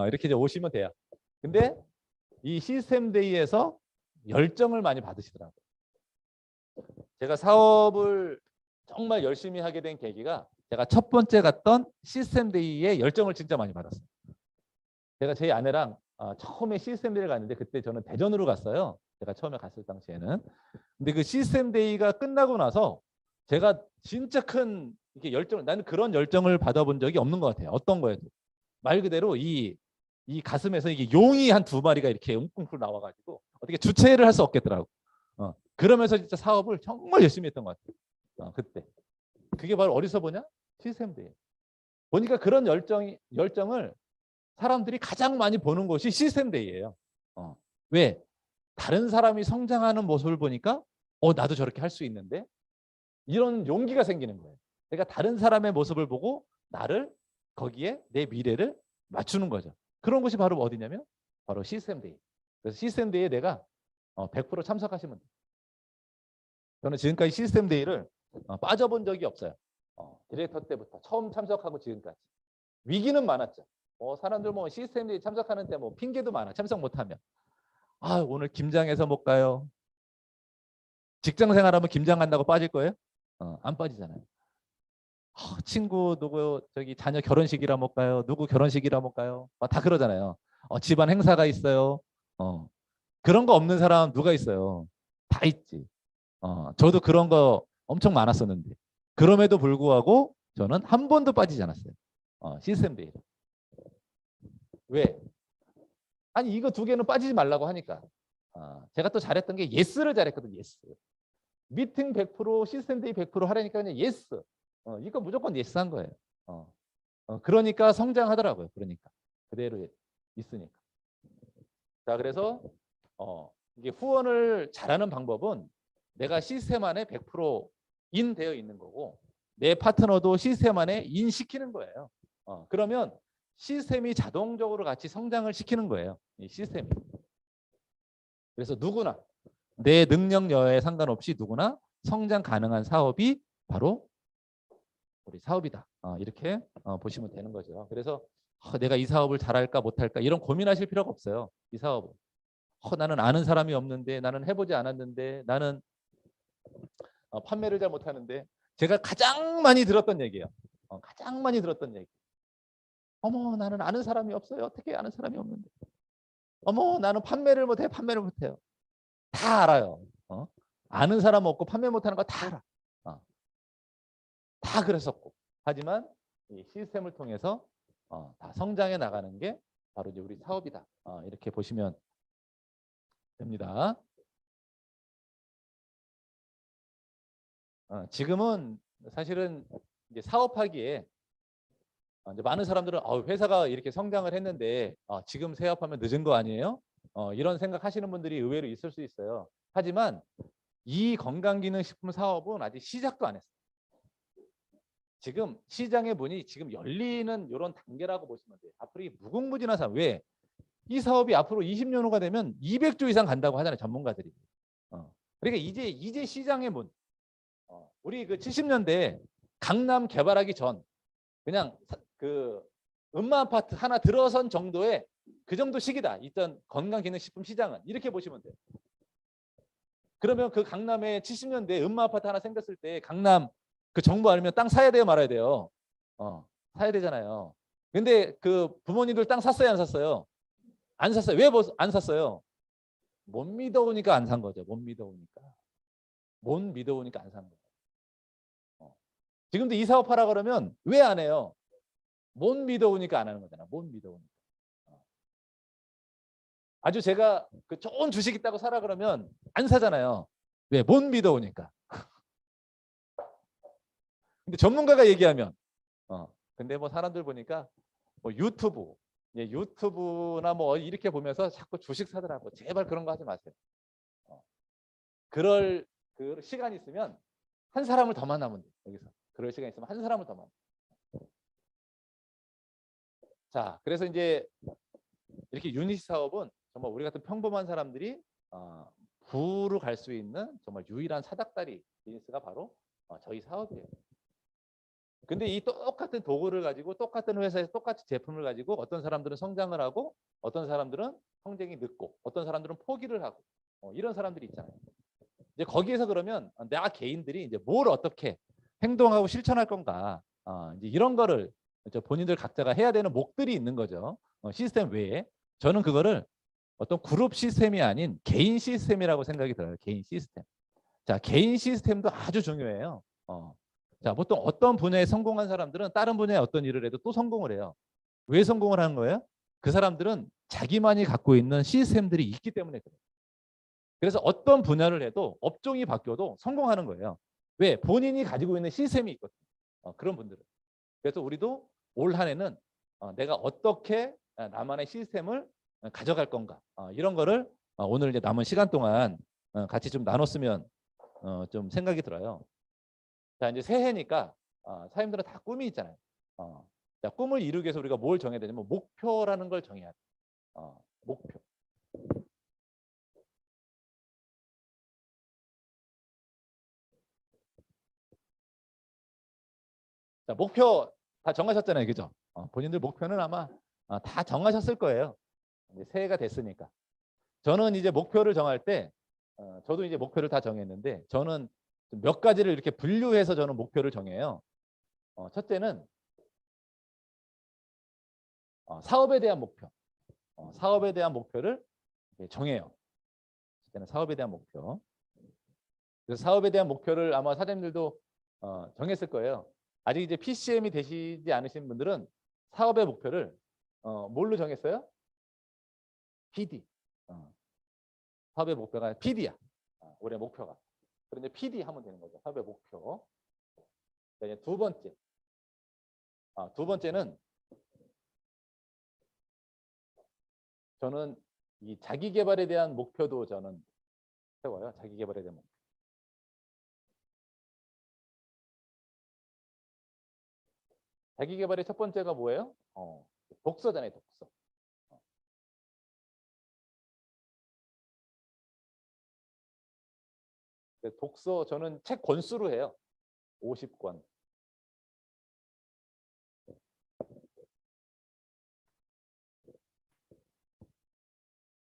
S1: 이렇게 이제 오시면 돼요. 근데 이 시스템 데이에서 열정을 많이 받으시더라고요. 제가 사업을 정말 열심히 하게 된 계기가 제가 첫 번째 갔던 시스템 데이에 열정을 진짜 많이 받았어요. 제가 제 아내랑 처음에 시스템 데이를 갔는데 그때 저는 대전으로 갔어요. 제가 처음에 갔을 당시에는. 근데 그 시스템 데이가 끝나고 나서 제가 진짜 큰 이게 나는 그런 열정을 받아본 적이 없는 것 같아요. 어떤 거에도. 말 그대로 이 가슴에서 이게 용이 한 2마리가 이렇게 웅쿵쿵 나와가지고 어떻게 주체를 할 수 없겠더라고. 그러면서 진짜 사업을 정말 열심히 했던 것 같아요. 그때. 그게 바로 어디서 보냐? 시스템 데이. 보니까 그런 열정을 사람들이 가장 많이 보는 곳이 시스템 데이예요. 왜? 다른 사람이 성장하는 모습을 보니까 나도 저렇게 할 수 있는데 이런 용기가 생기는 거예요. 그러니까 다른 사람의 모습을 보고 나를 거기에 내 미래를 맞추는 거죠. 그런 곳이 바로 어디냐면 바로 시스템 데이. 그래서 시스템 데이에 내가 100% 참석하시면 돼요. 저는 지금까지 시스템 데이를 빠져본 적이 없어요. 디렉터 때부터 처음 참석하고 지금까지. 위기는 많았죠. 사람들 뭐 시스템 데이 참석하는데 뭐 핑계도 많아. 참석 못하면. 오늘 김장해서 못 가요. 직장 생활하면 김장 간다고 빠질 거예요? 안 빠지잖아요. 친구 누구 자녀 결혼식이라 못 가요. 누구 결혼식이라 못 가요. 다 그러잖아요. 집안 행사가 있어요. 그런 거 없는 사람 누가 있어요? 다 있지. 저도 그런 거 엄청 많았었는데 그럼에도 불구하고 저는 한 번도 빠지지 않았어요. 시스템 데이터. 왜? 아니 이거 두 개는 빠지지 말라고 하니까. 제가 또 잘했던 게 예스를 잘했거든요. 예스. 미팅 100% 시스템 데이 100% 하려니까 그냥 예스. 이거 무조건 예스 한 거예요. 그러니까 성장하더라고요. 그러니까 그대로 있으니까. 자 그래서 이게 후원을 잘하는 방법은 내가 시스템 안에 100% 인되어 있는 거고 내 파트너도 시스템 안에 인시키는 거예요. 그러면 시스템이 자동적으로 같이 성장을 시키는 거예요. 이 시스템이. 그래서 누구나 내 능력 여하에 상관없이 누구나 성장 가능한 사업이 바로 우리 사업이다. 이렇게 보시면 되는 거죠. 그래서 내가 이 사업을 잘할까 못할까 이런 고민하실 필요가 없어요. 이 사업은. 나는 아는 사람이 없는데 나는 해보지 않았는데 나는 판매를 잘 못하는데 제가 가장 많이 들었던 얘기예요. 가장 많이 들었던 얘기. 어머 나는 아는 사람이 없어요. 어떻게 아는 사람이 없는데. 어머 나는 판매를 못해. 판매를 못해요. 다 알아요. 아는 사람 없고 판매 못하는 거 다 알아. 다 그랬었고. 하지만 이 시스템을 통해서 다 성장해 나가는 게 바로 이제 우리 사업이다. 이렇게 보시면 됩니다. 지금은 사실은 이제 사업하기에 이제 많은 사람들은 회사가 이렇게 성장을 했는데 지금 세업하면 늦은 거 아니에요? 이런 생각하시는 분들이 의외로 있을 수 있어요. 하지만 이 건강기능식품 사업은 아직 시작도 안 했어요. 지금 시장의 문이 지금 열리는 이런 단계라고 보시면 돼요. 앞으로 무궁무진한 사업. 왜? 이 사업이 앞으로 20년 후가 되면 200조 이상 간다고 하잖아요. 전문가들이. 그러니까 이제 시장의 문. 우리 그 70년대 강남 개발하기 전 그냥 그 음마 아파트 하나 들어선 정도의 그 정도 시기다. 있던 건강기능식품 시장은 이렇게 보시면 돼요. 그러면 그 강남에 70년대 음마 아파트 하나 생겼을 때 강남 그 정부 알면 땅 사야 돼요, 말아야 돼요. 사야 되잖아요. 근데 그 부모님들 땅 샀어요, 안 샀어요? 안 샀어요. 왜 안 샀어요? 못 믿어오니까 안 산 거죠. 못 믿어오니까. 못 믿어오니까 안 산 거예요. 지금도 이 사업 하라 그러면 왜 안 해요? 못 믿어오니까 안 하는 거잖아. 못 믿어오니까. 아주 제가 그 좋은 주식 있다고 사라 그러면 안 사잖아요. 왜? 못 믿어오니까. 근데 전문가가 얘기하면 근데 뭐 사람들 보니까 뭐 유튜브나 뭐 이렇게 보면서 자꾸 주식 사더라고. 제발 그런 거 하지 마세요. 그럴 그 시간 있으면 한 사람을 더 만나면 돼. 여기서. 그럴 시간 있으면 한 사람을 더 만나. 자, 그래서 이제 이렇게 유닛 사업은 정말 우리 같은 평범한 사람들이 부로 갈 수 있는 정말 유일한 사닥다리 비즈니스가 바로 저희 사업이에요. 근데 이 똑같은 도구를 가지고 똑같은 회사에서 똑같이 제품을 가지고 어떤 사람들은 성장을 하고 어떤 사람들은 성장이 늦고 어떤 사람들은 포기를 하고 이런 사람들이 있잖아요. 이제 거기에서 그러면 나 개인들이 이제 뭘 어떻게 행동하고 실천할 건가 이제 이런 거를 본인들 각자가 해야 되는 목들이 있는 거죠. 시스템 외에 저는 그거를 어떤 그룹 시스템이 아닌 개인 시스템이라고 생각이 들어요. 개인 시스템. 자, 개인 시스템도 아주 중요해요. 자, 보통 어떤 분야에 성공한 사람들은 다른 분야에 어떤 일을 해도 또 성공을 해요. 왜 성공을 하는 거예요? 그 사람들은 자기만이 갖고 있는 시스템들이 있기 때문에 그래요. 그래서 어떤 분야를 해도 업종이 바뀌어도 성공하는 거예요. 왜? 본인이 가지고 있는 시스템이 있거든요. 그런 분들은. 그래서 우리도 올 한 해는 내가 어떻게 나만의 시스템을 가져갈 건가 이런 거를 오늘 이제 남은 시간 동안 같이 좀 나눴으면 좀 생각이 들어요. 자 이제 새해니까 사람들은 다 꿈이 있잖아요. 자, 꿈을 이루기 위해서 우리가 뭘 정해야 되냐면 목표라는 걸 정해야 돼. 목표. 자, 목표 다 정하셨잖아요, 그죠? 본인들 목표는 아마 다 정하셨을 거예요. 이제 새해가 됐으니까. 저는 이제 목표를 정할 때, 저도 이제 목표를 다 정했는데, 저는 몇 가지를 이렇게 분류해서 저는 목표를 정해요. 첫째는 사업에 대한 목표. 사업에 대한 목표를 정해요. 일단은 사업에 대한 목표. 그래서 사업에 대한 목표를 아마 사장님들도 정했을 거예요. 아직 이제 PCM이 되시지 않으신 분들은 사업의 목표를 뭘로 정했어요? PD. 사업의 목표가 PD야. 올해 목표가. 그런데 PD 하면 되는 거죠. 사업의 목표. 이제 두 번째. 두 번째는 저는 이 자기 개발에 대한 목표도 저는 세워요. 자기 개발에 대한 목표. 자기 개발의 첫 번째가 뭐예요? 독서잖아요, 독서. 독서 저는 책 권수로 해요. 50권.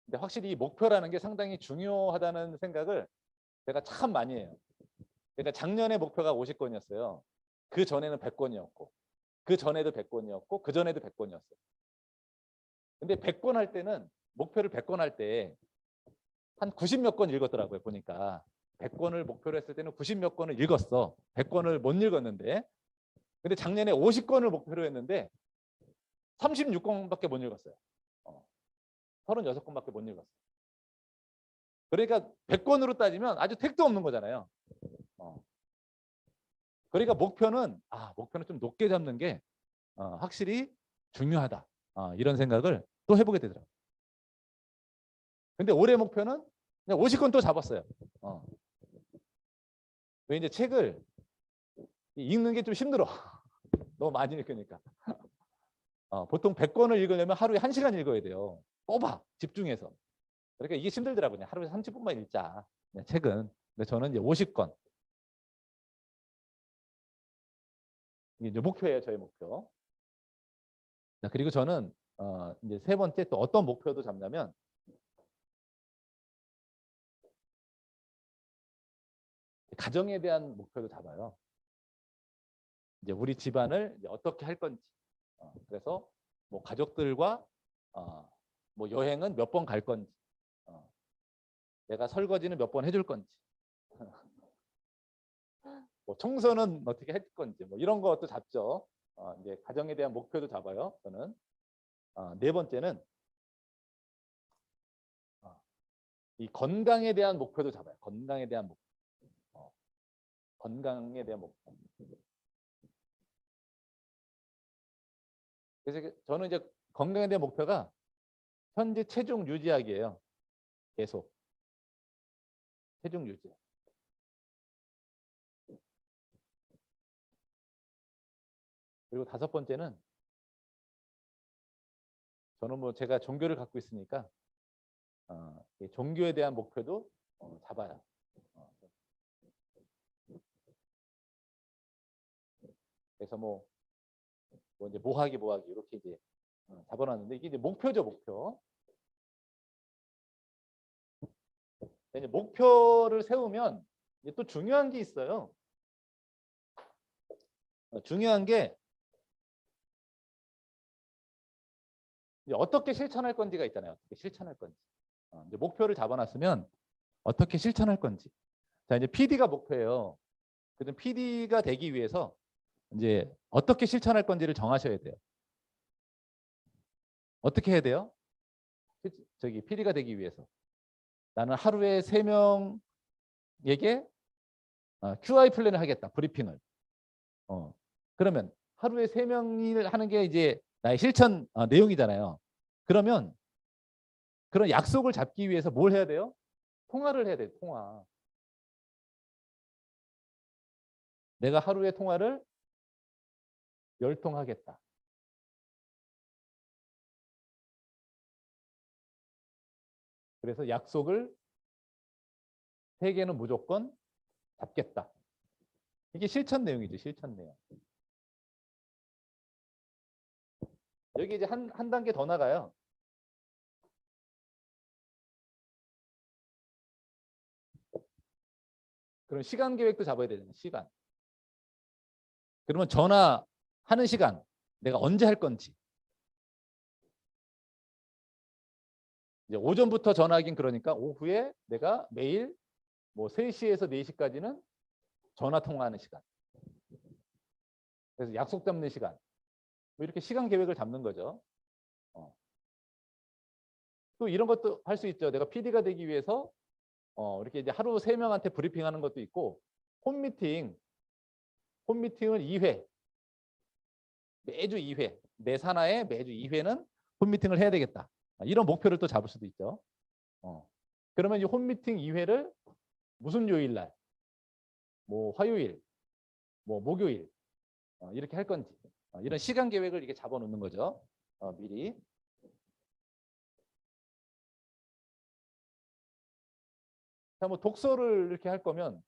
S1: 근데 확실히 이 목표라는 게 상당히 중요하다는 생각을 제가 참 많이 해요. 그러니까 작년에 목표가 50권이었어요. 그 전에는 100권이었고, 그 전에도 100권이었고, 그 전에도 100권이었어요. 근데 100권 할 때는 목표를 100권 할 때 한 90 몇 권 읽었더라고요. 보니까 100권을 목표로 했을 때는 90 몇 권을 읽었어. 100권을 못 읽었는데, 근데 작년에 50권을 목표로 했는데 36권밖에 못 읽었어요. 36권밖에 못 읽었어요. 그러니까 100권으로 따지면 아주 택도 없는 거잖아요. 그러니까 목표는 좀 높게 잡는 게 확실히 중요하다. 이런 생각을 또 해보게 되더라고요. 근데 올해 목표는 그냥 50권 또 잡았어요. 왜 이제 책을 읽는 게 좀 힘들어. 너무 많이 읽으니까. 보통 100권을 읽으려면 하루에 1시간 읽어야 돼요. 뽑아 집중해서. 그러니까 이게 힘들더라고요. 그냥 하루에 30분만 읽자. 책은. 근데 저는 이제 50권. 이게 목표예요, 저의 목표. 자, 그리고 저는 이제 세 번째 또 어떤 목표도 잡냐면 가정에 대한 목표도 잡아요. 이제 우리 집안을 이제 어떻게 할 건지. 그래서 뭐 가족들과 뭐 여행은 몇 번 갈 건지. 내가 설거지는 몇 번 해줄 건지. 뭐 청소는 어떻게 할 건지. 뭐 이런 것도 잡죠. 이제 가정에 대한 목표도 잡아요. 저는. 네 번째는 이 건강에 대한 목표도 잡아요. 건강에 대한 목표. 건강에 대한 목표. 그래서 저는 이제 건강에 대한 목표가 현재 체중 유지하기예요. 계속 체중 유지. 그리고 다섯 번째는 저는 뭐 제가 종교를 갖고 있으니까 종교에 대한 목표도 잡아요. 그래서 뭐 이제 뭐하기 이렇게 이제 잡아놨는데 이게 이제 목표죠, 목표. 이제 목표를 세우면 이제 또 중요한 게 있어요. 중요한 게 이제 어떻게 실천할 건지가 있잖아요. 어떻게 실천할 건지. 이제 목표를 잡아놨으면 어떻게 실천할 건지. 자, 이제 PD가 목표예요. 그래서 PD가 되기 위해서 이제 어떻게 실천할 건지를 정하셔야 돼요. 어떻게 해야 돼요? 저기 PD가 되기 위해서. 나는 하루에 3명에게 QI 플랜을 하겠다. 브리핑을. 그러면 하루에 3명이 하는 게 이제 나의 실천 내용이잖아요. 그러면 그런 약속을 잡기 위해서 뭘 해야 돼요? 통화를 해야 돼요. 통화. 내가 하루에 통화를 10통 하겠다. 그래서 약속을 3개는 무조건 잡겠다. 이게 실천 내용이죠. 실천 내용. 여기 이제 한 단계 더 나가요. 그럼 시간 계획도 잡아야 되잖아요. 시간. 그러면 전화하는 시간 내가 언제 할 건지. 이제 오전부터 전화하긴 그러니까 오후에 내가 매일 뭐 3시에서 4시까지는 전화 통화하는 시간. 그래서 약속 잡는 시간. 뭐 이렇게 시간 계획을 잡는 거죠. 또 이런 것도 할 수 있죠. 내가 PD가 되기 위해서 이렇게 이제 하루 3명한테 브리핑하는 것도 있고, 홈미팅은 2회, 매주 2회, 내 산하에 매주 2회는 홈미팅을 해야 되겠다. 이런 목표를 또 잡을 수도 있죠. 그러면 이 홈미팅 2회를 무슨 요일 날, 뭐 화요일, 뭐 목요일 이렇게 할 건지 이런 시간 계획을 이렇게 잡아놓는 거죠. 미리. 자, 뭐 독서를 이렇게 할 거면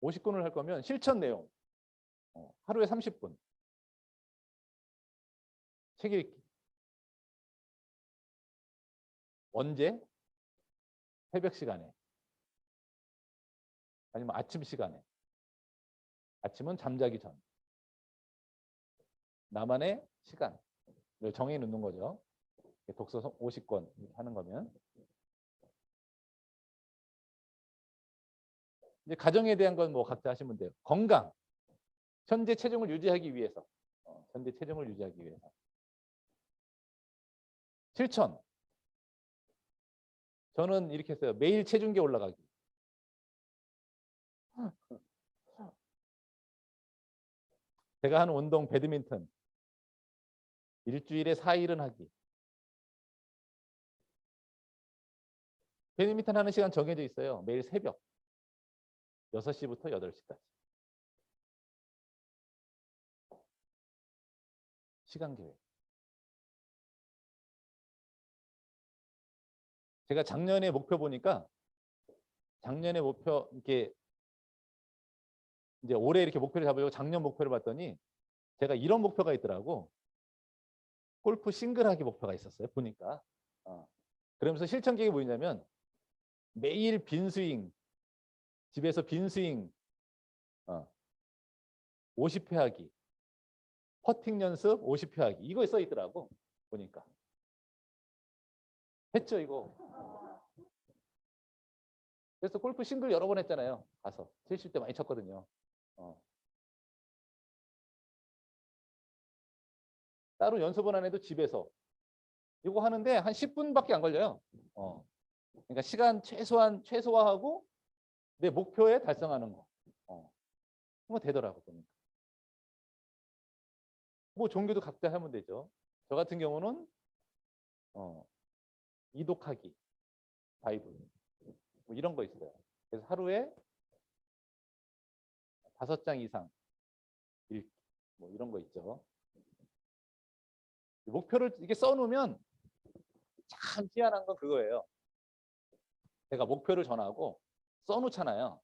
S1: 50권을 할 거면 실천 내용 하루에 30분 책 읽기. 언제? 새벽 시간에 아니면 아침 시간에. 아침은 잠자기 전. 나만의 시간을 정해 놓는 거죠. 독서 50권 하는 거면. 이제 가정에 대한 건 뭐 각자 하시면 돼요. 건강. 현재 체중을 유지하기 위해서. 현재 체중을 유지하기 위해서. 실천. 저는 이렇게 했어요. 매일 체중계 올라가기. 제가 하는 운동 배드민턴. 일주일에 4일은 하기. 배드민턴 하는 시간 정해져 있어요. 매일 새벽 6시부터 8시까지. 시간 계획. 제가 작년에 목표 보니까 작년에 목표 이렇게 이제 올해 이렇게 목표를 잡으려고 작년 목표를 봤더니 제가 이런 목표가 있더라고. 골프 싱글하기 목표가 있었어요. 보니까. 그러면서 실천 계획이 뭐냐면 매일 빈스윙, 집에서 빈스윙 50회 하기, 퍼팅 연습 50회 하기. 이거 써 있더라고. 보니까. 했죠 이거. 그래서 골프 싱글 여러 번 했잖아요. 가서 70대 많이 쳤거든요. 따로 연습은 안 해도 집에서 이거 하는데 한 10분밖에 안 걸려요. 그러니까 시간 최소화하고 내 목표에 달성하는 거. 그거 되더라고 보니까. 뭐 종교도 각자 하면 되죠. 저 같은 경우는 이독하기, 바이블 뭐 이런 거 있어요. 그래서 하루에 5장 이상 읽기 뭐 이런 거 있죠. 목표를 이게 써놓으면 참 희한한 건 그거예요. 제가 목표를 정하고 써놓잖아요.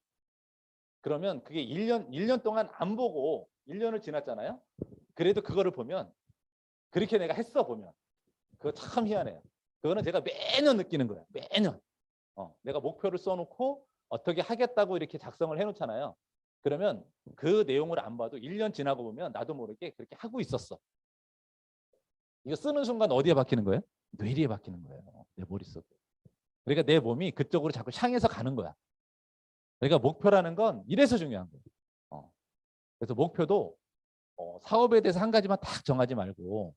S1: 그러면 그게 1년 동안 안 보고 1년을 지났잖아요. 그래도 그거를 보면 그렇게 내가 했어 보면 그거 참 희한해요. 그거는 제가 매년 느끼는 거예요. 매년. 내가 목표를 써놓고 어떻게 하겠다고 이렇게 작성을 해놓잖아요. 그러면 그 내용을 안 봐도 1년 지나고 보면 나도 모르게 그렇게 하고 있었어. 이거 쓰는 순간 어디에 박히는 거예요? 뇌리에 박히는 거예요. 내 머릿속에. 그러니까 내 몸이 그쪽으로 자꾸 향해서 가는 거야. 그러니까 목표라는 건 이래서 중요한 거예요. 그래서 목표도 사업에 대해서 한 가지만 딱 정하지 말고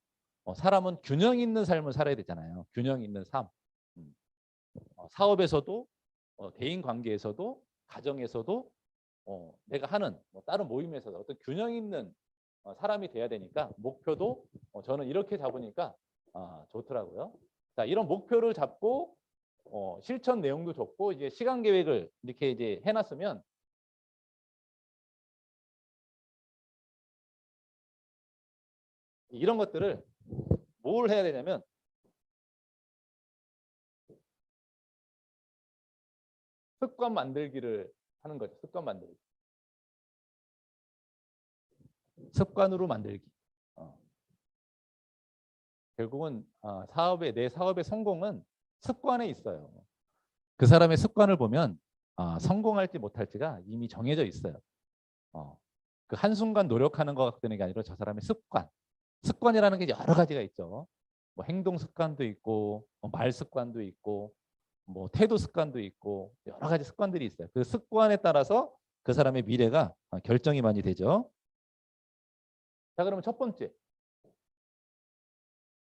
S1: 사람은 균형 있는 삶을 살아야 되잖아요. 균형 있는 삶. 사업에서도 대인 관계에서도 가정에서도 내가 하는 다른 모임에서도 어떤 균형 있는 사람이 돼야 되니까 목표도 저는 이렇게 잡으니까 좋더라고요. 자, 이런 목표를 잡고 실천 내용도 좋고 이제 시간 계획을 이렇게 이제 해놨으면 이런 것들을 뭘 해야 되냐면 습관 만들기를 하는 거죠. 습관 만들기. 습관으로 만들기. 결국은 내 사업의 성공은 습관에 있어요. 그 사람의 습관을 보면 성공할지 못할지가 이미 정해져 있어요. 그 한순간 노력하는 것 같다는 게 아니라 저 사람의 습관. 습관이라는 게 여러 가지가 있죠. 뭐 행동 습관도 있고, 말 습관도 있고, 뭐 태도 습관도 있고 여러 가지 습관들이 있어요. 그 습관에 따라서 그 사람의 미래가 결정이 많이 되죠. 자, 그러면 첫 번째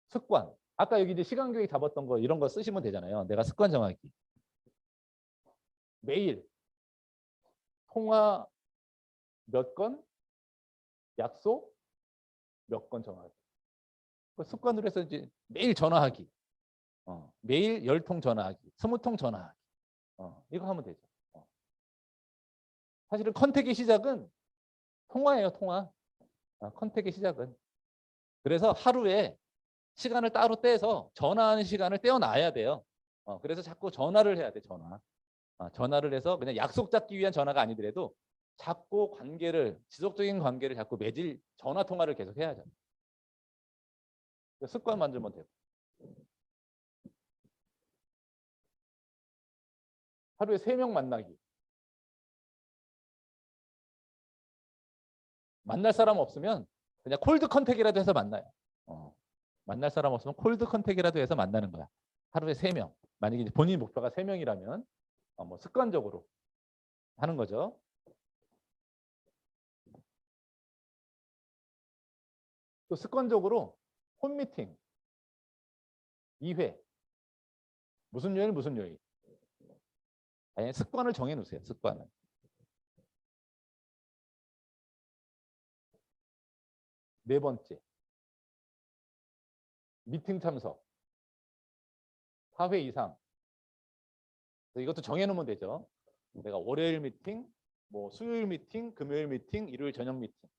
S1: 습관. 아까 여기 이제 시간 계획 잡았던 거 이런 거 쓰시면 되잖아요. 내가 습관 정하기. 매일 통화 몇 건, 약속 몇 건 정하기. 그 습관으로 해서 이제 매일 전화하기. 매일 10통 전화하기, 20통 전화하기. 이거 하면 되죠. 사실은 컨택의 시작은 통화예요, 통화. 컨택의 시작은. 그래서 하루에 시간을 따로 떼서 전화하는 시간을 떼어놔야 돼요. 그래서 자꾸 전화를 해야 돼, 전화. 전화를 해서 그냥 약속 잡기 위한 전화가 아니더라도 자꾸 관계를, 지속적인 관계를 자꾸 맺을 전화 통화를 계속 해야죠. 습관 만들면 돼요. 하루에 3명 만나기. 만날 사람 없으면 그냥 콜드 컨택이라도 해서 만나요. 만날 사람 없으면 콜드 컨택이라도 해서 만나는 거야. 하루에 3명. 만약에 본인 목표가 3명이라면 뭐 습관적으로 하는 거죠. 또 습관적으로 홈미팅 2회. 무슨 요일 무슨 요일. 아니, 습관을 정해 놓으세요. 습관을. 네 번째. 미팅 참석 4회 이상. 이것도 정해 놓으면 되죠. 내가 월요일 미팅, 뭐 수요일 미팅, 금요일 미팅, 일요일 저녁 미팅.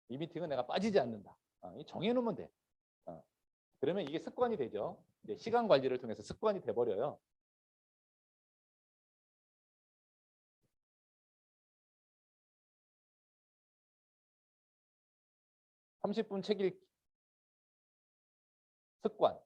S1: 이 미팅은 내가 빠지지 않는다. 정해 놓으면 돼. 그러면 이게 습관이 되죠. 이제 시간 관리를 통해서 습관이 돼 버려요. 30분 책 읽기 습관.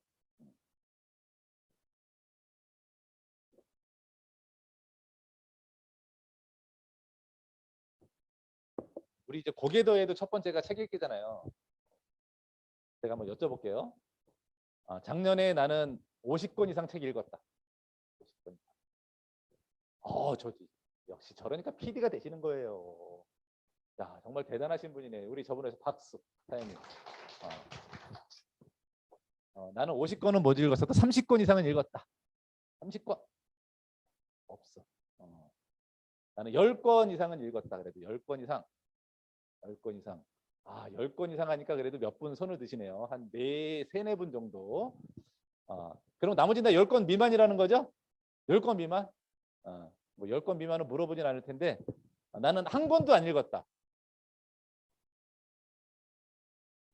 S1: 우리 이제 고개더에도 첫 번째가 책 읽기잖아요. 제가 한번 여쭤볼게요. 작년에 나는 50권 이상 책 읽었다. 50권. 저지. 역시 저러니까 PD가 되시는 거예요. 야, 정말 대단하신 분이네. 우리 저번에 박수. 사장님. 나는 50권은 못 읽었어도 30권 이상은 읽었다. 30권. 없어. 나는 10권 이상은 읽었다. 그래도 10권 이상. 10권 이상. 10권 이상 하니까 그래도 몇 분 손을 드시네요. 한 4분 정도. 그럼 나머지는 다 10권 미만이라는 거죠? 10권 미만? 뭐 10권 미만은 물어보진 않을 텐데 나는 한 권도 안 읽었다.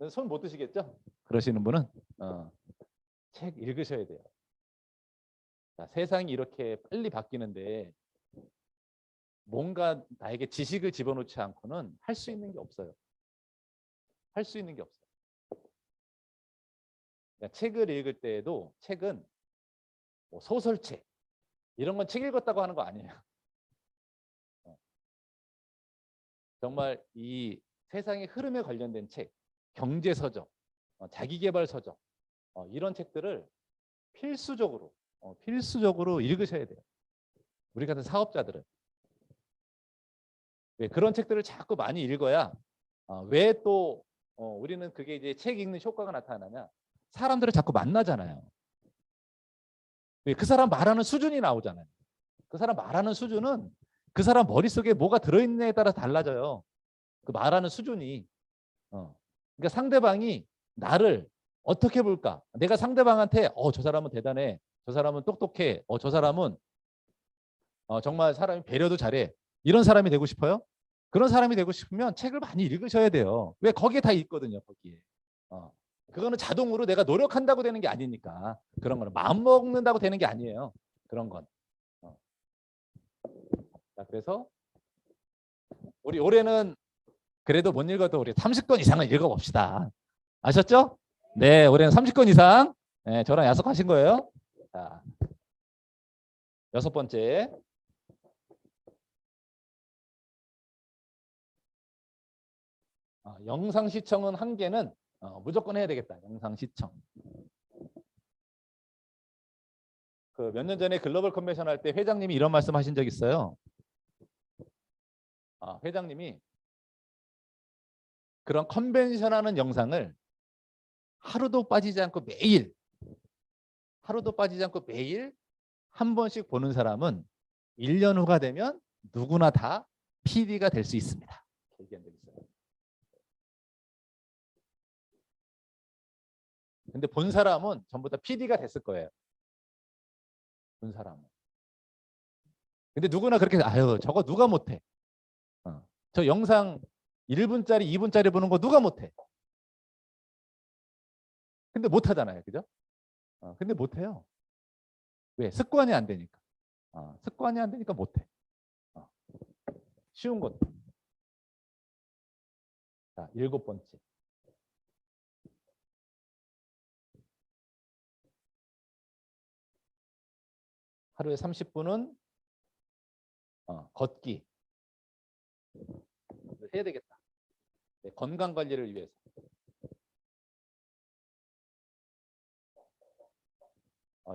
S1: 손 못 드시겠죠? 그러시는 분은 책 읽으셔야 돼요. 자, 세상이 이렇게 빨리 바뀌는데 뭔가 나에게 지식을 집어넣지 않고는 할 수 있는 게 없어요. 할 수 있는 게 없어요. 그러니까 책을 읽을 때에도 책은 뭐 소설책 이런 건 책 읽었다고 하는 거 아니에요. 정말 이 세상의 흐름에 관련된 책, 경제서적, 자기계발서적 이런 책들을 필수적으로 읽으셔야 돼요. 우리 같은 사업자들은. 왜 그런 책들을 자꾸 많이 읽어야 왜 또 우리는 그게 이제 책 읽는 효과가 나타나냐? 사람들을 자꾸 만나잖아요. 왜 그 사람 말하는 수준이 나오잖아요. 그 사람 말하는 수준은 그 사람 머릿속에 뭐가 들어있느냐에 따라 달라져요. 그 말하는 수준이. 그러니까 상대방이 나를 어떻게 볼까? 내가 상대방한테 저 사람은 대단해. 저 사람은 똑똑해. 저 사람은 정말 사람이 배려도 잘해. 이런 사람이 되고 싶어요? 그런 사람이 되고 싶으면 책을 많이 읽으셔야 돼요. 왜 거기에 다 있거든요. 거기에. 그거는 자동으로 내가 노력한다고 되는 게 아니니까. 그런 거는 마음 먹는다고 되는 게 아니에요. 그런 건. 자, 그래서 우리 올해는 그래도 못 읽어도 우리 30권 이상은 읽어봅시다. 아셨죠? 네, 올해는 30권 이상. 네, 저랑 약속하신 거예요. 자, 6번째. 영상 시청은 한 개는 무조건 해야 되겠다. 영상 시청. 그 몇 년 전에 글로벌 컨벤션 할 때 회장님이 이런 말씀 하신 적 있어요. 회장님이 그런 컨벤션 하는 영상을 하루도 빠지지 않고 매일 한 번씩 보는 사람은 1년 후가 되면 누구나 다 PD가 될 수 있습니다. 얘기한 적 있어요. 근데 본 사람은 전부 다 PD가 됐을 거예요. 본 사람은. 근데 누구나 그렇게 아유 저거 누가 못해. 저 영상 1분짜리 2분짜리 보는 거 누가 못해. 근데 못하잖아요. 그죠? 근데 못해요. 왜? 습관이 안 되니까. 습관이 안 되니까 못해. 쉬운 것도. 자, 7번째. 하루에 30분은 걷기. 해야 되겠다. 네, 건강 관리를 위해서.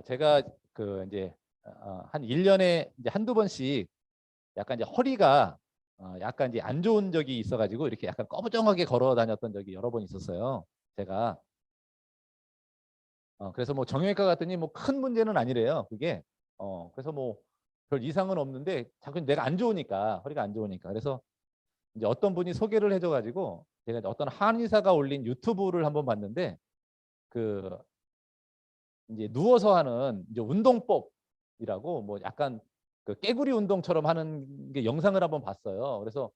S1: 제가 그 이제 한 1년에 이제 한두 번씩 약간 이제 허리가 약간 이제 안 좋은 적이 있어가지고 이렇게 약간 꺼부정하게 걸어 다녔던 적이 여러 번 있었어요. 제가 그래서 뭐 정형외과 갔더니 뭐 큰 문제는 아니래요. 그게 그래서 뭐 별 이상은 없는데 자꾸 내가 안 좋으니까 허리가 안 좋으니까 그래서 이제 어떤 분이 소개를 해줘가지고 제가 어떤 한의사가 올린 유튜브를 한번 봤는데 그 이제 누워서 하는 이제 운동법이라고 뭐 약간 그 깨구리 운동처럼 하는 게 영상을 한번 봤어요. 그래서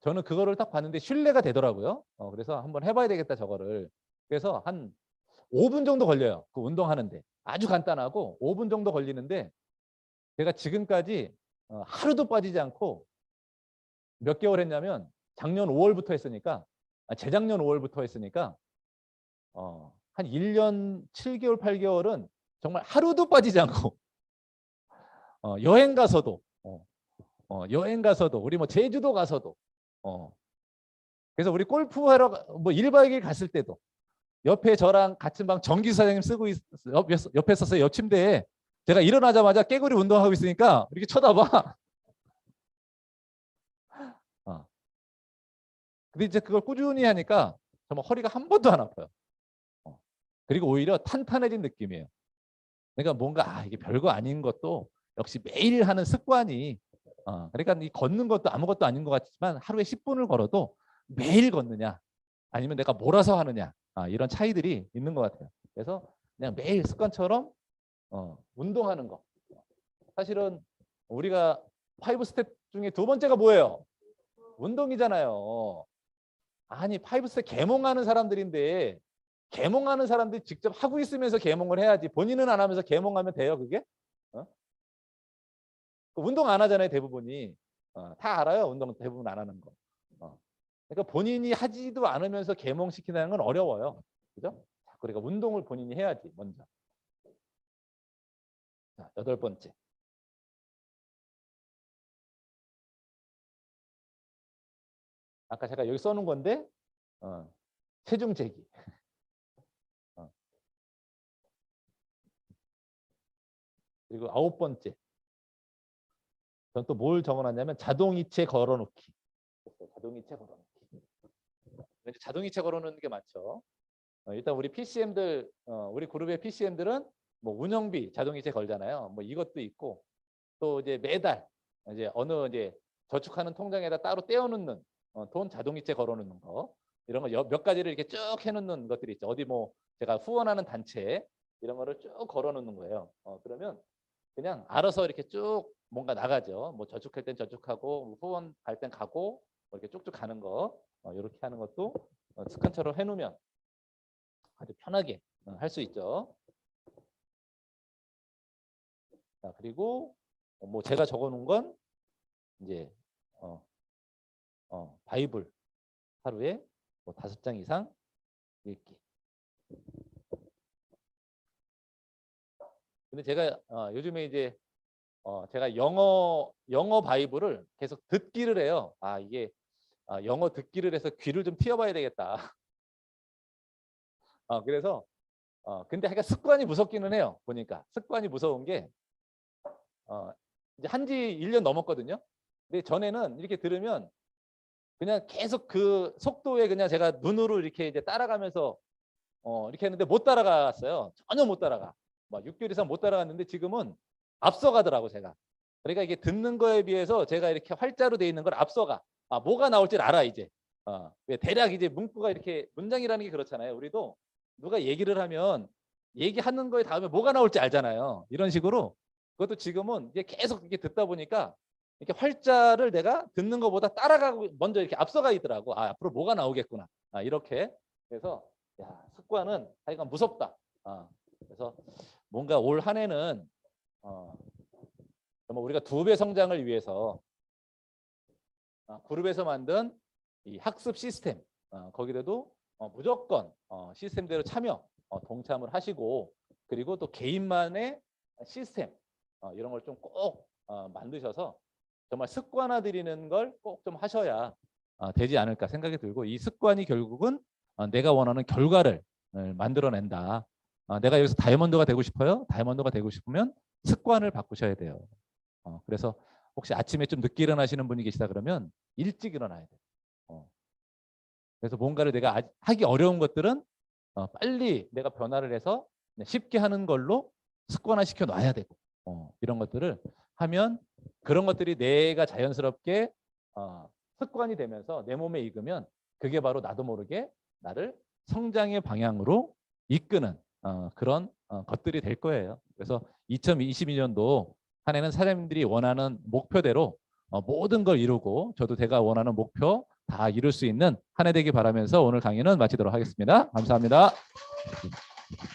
S1: 저는 그거를 딱 봤는데 신뢰가 되더라고요. 그래서 한번 해봐야 되겠다 저거를. 그래서 한 5분 정도 걸려요. 그 운동하는데 아주 간단하고 5분 정도 걸리는데 제가 지금까지 하루도 빠지지 않고 몇 개월 했냐면 작년 5월부터 했으니까 재작년 5월부터 했으니까 한 1년 7개월 8개월은 정말 하루도 빠지지 않고 여행 가서도 여행 가서도 우리 뭐 제주도 가서도 그래서 우리 골프하러 뭐 1박 2일 갔을 때도 옆에 저랑 같은 방 정기 사장님 쓰고 옆에 있었어요. 옆 침대에 제가 일어나자마자 깨구리 운동하고 있으니까 이렇게 쳐다봐. 근데 이제 그걸 꾸준히 하니까 정말 허리가 한 번도 안 아파요. 그리고 오히려 탄탄해진 느낌이에요. 그러니까 뭔가 이게 별거 아닌 것도 역시 매일 하는 습관이 그러니까 이 걷는 것도 아무것도 아닌 것 같지만 하루에 10분을 걸어도 매일 걷느냐 아니면 내가 몰아서 하느냐 이런 차이들이 있는 것 같아요. 그래서 그냥 매일 습관처럼 운동하는 거. 사실은 우리가 5 스텝 중에 두 번째가 뭐예요? 운동이잖아요. 아니 5 스텝 계몽하는 사람들인데 계몽하는 사람들이 직접 하고 있으면서 계몽을 해야지 본인은 안 하면서 계몽하면 돼요 그게? 운동 안 하잖아요 대부분이. 다 알아요 운동 대부분 안 하는 거. 그러니까 본인이 하지도 않으면서 계몽시키는 건 어려워요. 그죠? 그러니까 운동을 본인이 해야지 먼저. 자, 8번째. 아까 제가 여기 써놓은 건데 체중 재기. 그리고 9번째. 전 또 뭘 적어놨냐면 자동이체 걸어놓기. 자동이체 걸어놓기. 자동이체 걸어놓는 게 많죠. 일단 우리 PCM들, 우리 그룹의 PCM들은 뭐 운영비 자동이체 걸잖아요. 뭐 이것도 있고 또 이제 매달 이제 어느 이제 저축하는 통장에다 따로 떼어놓는 돈 자동이체 걸어놓는 거 이런 거 몇 가지를 이렇게 쭉 해놓는 것들이 있죠. 어디 뭐 제가 후원하는 단체 이런 거를 쭉 걸어놓는 거예요. 그러면 그냥 알아서 이렇게 쭉 뭔가 나가죠. 뭐 저축할 땐 저축하고 후원 갈 땐 가고 뭐 이렇게 쭉쭉 가는 거 이렇게 하는 것도 습관처럼 해놓으면 아주 편하게 할 수 있죠. 자, 그리고 뭐 제가 적어놓은 건 이제 바이블 하루에 뭐 5장 이상 읽기. 근데 제가 요즘에 이제 제가 영어 바이블을 계속 듣기를 해요. 이게 영어 듣기를 해서 귀를 좀 틔워봐야 되겠다. 그래서 근데 하여간 습관이 무섭기는 해요. 보니까 습관이 무서운 게 이제 한지 1년 넘었거든요. 근데 전에는 이렇게 들으면 그냥 계속 그 속도에 그냥 제가 눈으로 이렇게 이제 따라가면서 이렇게 했는데 못 따라갔어요. 전혀 못 따라가. 막 6개월 이상 못 따라갔는데 지금은 앞서가더라고 제가. 그러니까 이게 듣는 거에 비해서 제가 이렇게 활자로 돼 있는 걸 앞서가. 뭐가 나올지 알아 이제. 왜 대략 이제 문구가 이렇게 문장이라는 게 그렇잖아요. 우리도 누가 얘기를 하면 얘기하는 거에 다음에 뭐가 나올지 알잖아요. 이런 식으로 그것도 지금은 이게 계속 이렇게 듣다 보니까 이렇게 활자를 내가 듣는 것보다 따라가고 먼저 이렇게 앞서가 있더라고. 앞으로 뭐가 나오겠구나. 이렇게. 그래서 야, 습관은 하여간 무섭다. 그래서 뭔가 올 한 해는 정말 우리가 2배 성장을 위해서 그룹에서 만든 이 학습 시스템 거기에도 무조건 시스템대로 참여 동참을 하시고 그리고 또 개인만의 시스템 이런 걸 좀 꼭 만드셔서 정말 습관화들이는 걸 꼭 좀 하셔야 되지 않을까 생각이 들고 이 습관이 결국은 내가 원하는 결과를 만들어낸다. 내가 여기서 다이아몬드가 되고 싶어요. 다이아몬드가 되고 싶으면 습관을 바꾸셔야 돼요. 그래서 혹시 아침에 좀 늦게 일어나시는 분이 계시다 그러면 일찍 일어나야 돼요. 그래서 뭔가를 내가 하기 어려운 것들은 빨리 내가 변화를 해서 쉽게 하는 걸로 습관화 시켜 놔야 되고 이런 것들을 하면 그런 것들이 내가 자연스럽게 습관이 되면서 내 몸에 익으면 그게 바로 나도 모르게 나를 성장의 방향으로 이끄는 그런 것들이 될 거예요. 그래서 2022년도 한 해는 사장님들이 원하는 목표대로 모든 걸 이루고 저도 제가 원하는 목표 다 이룰 수 있는 한 해 되기 바라면서 오늘 강의는 마치도록 하겠습니다. 감사합니다.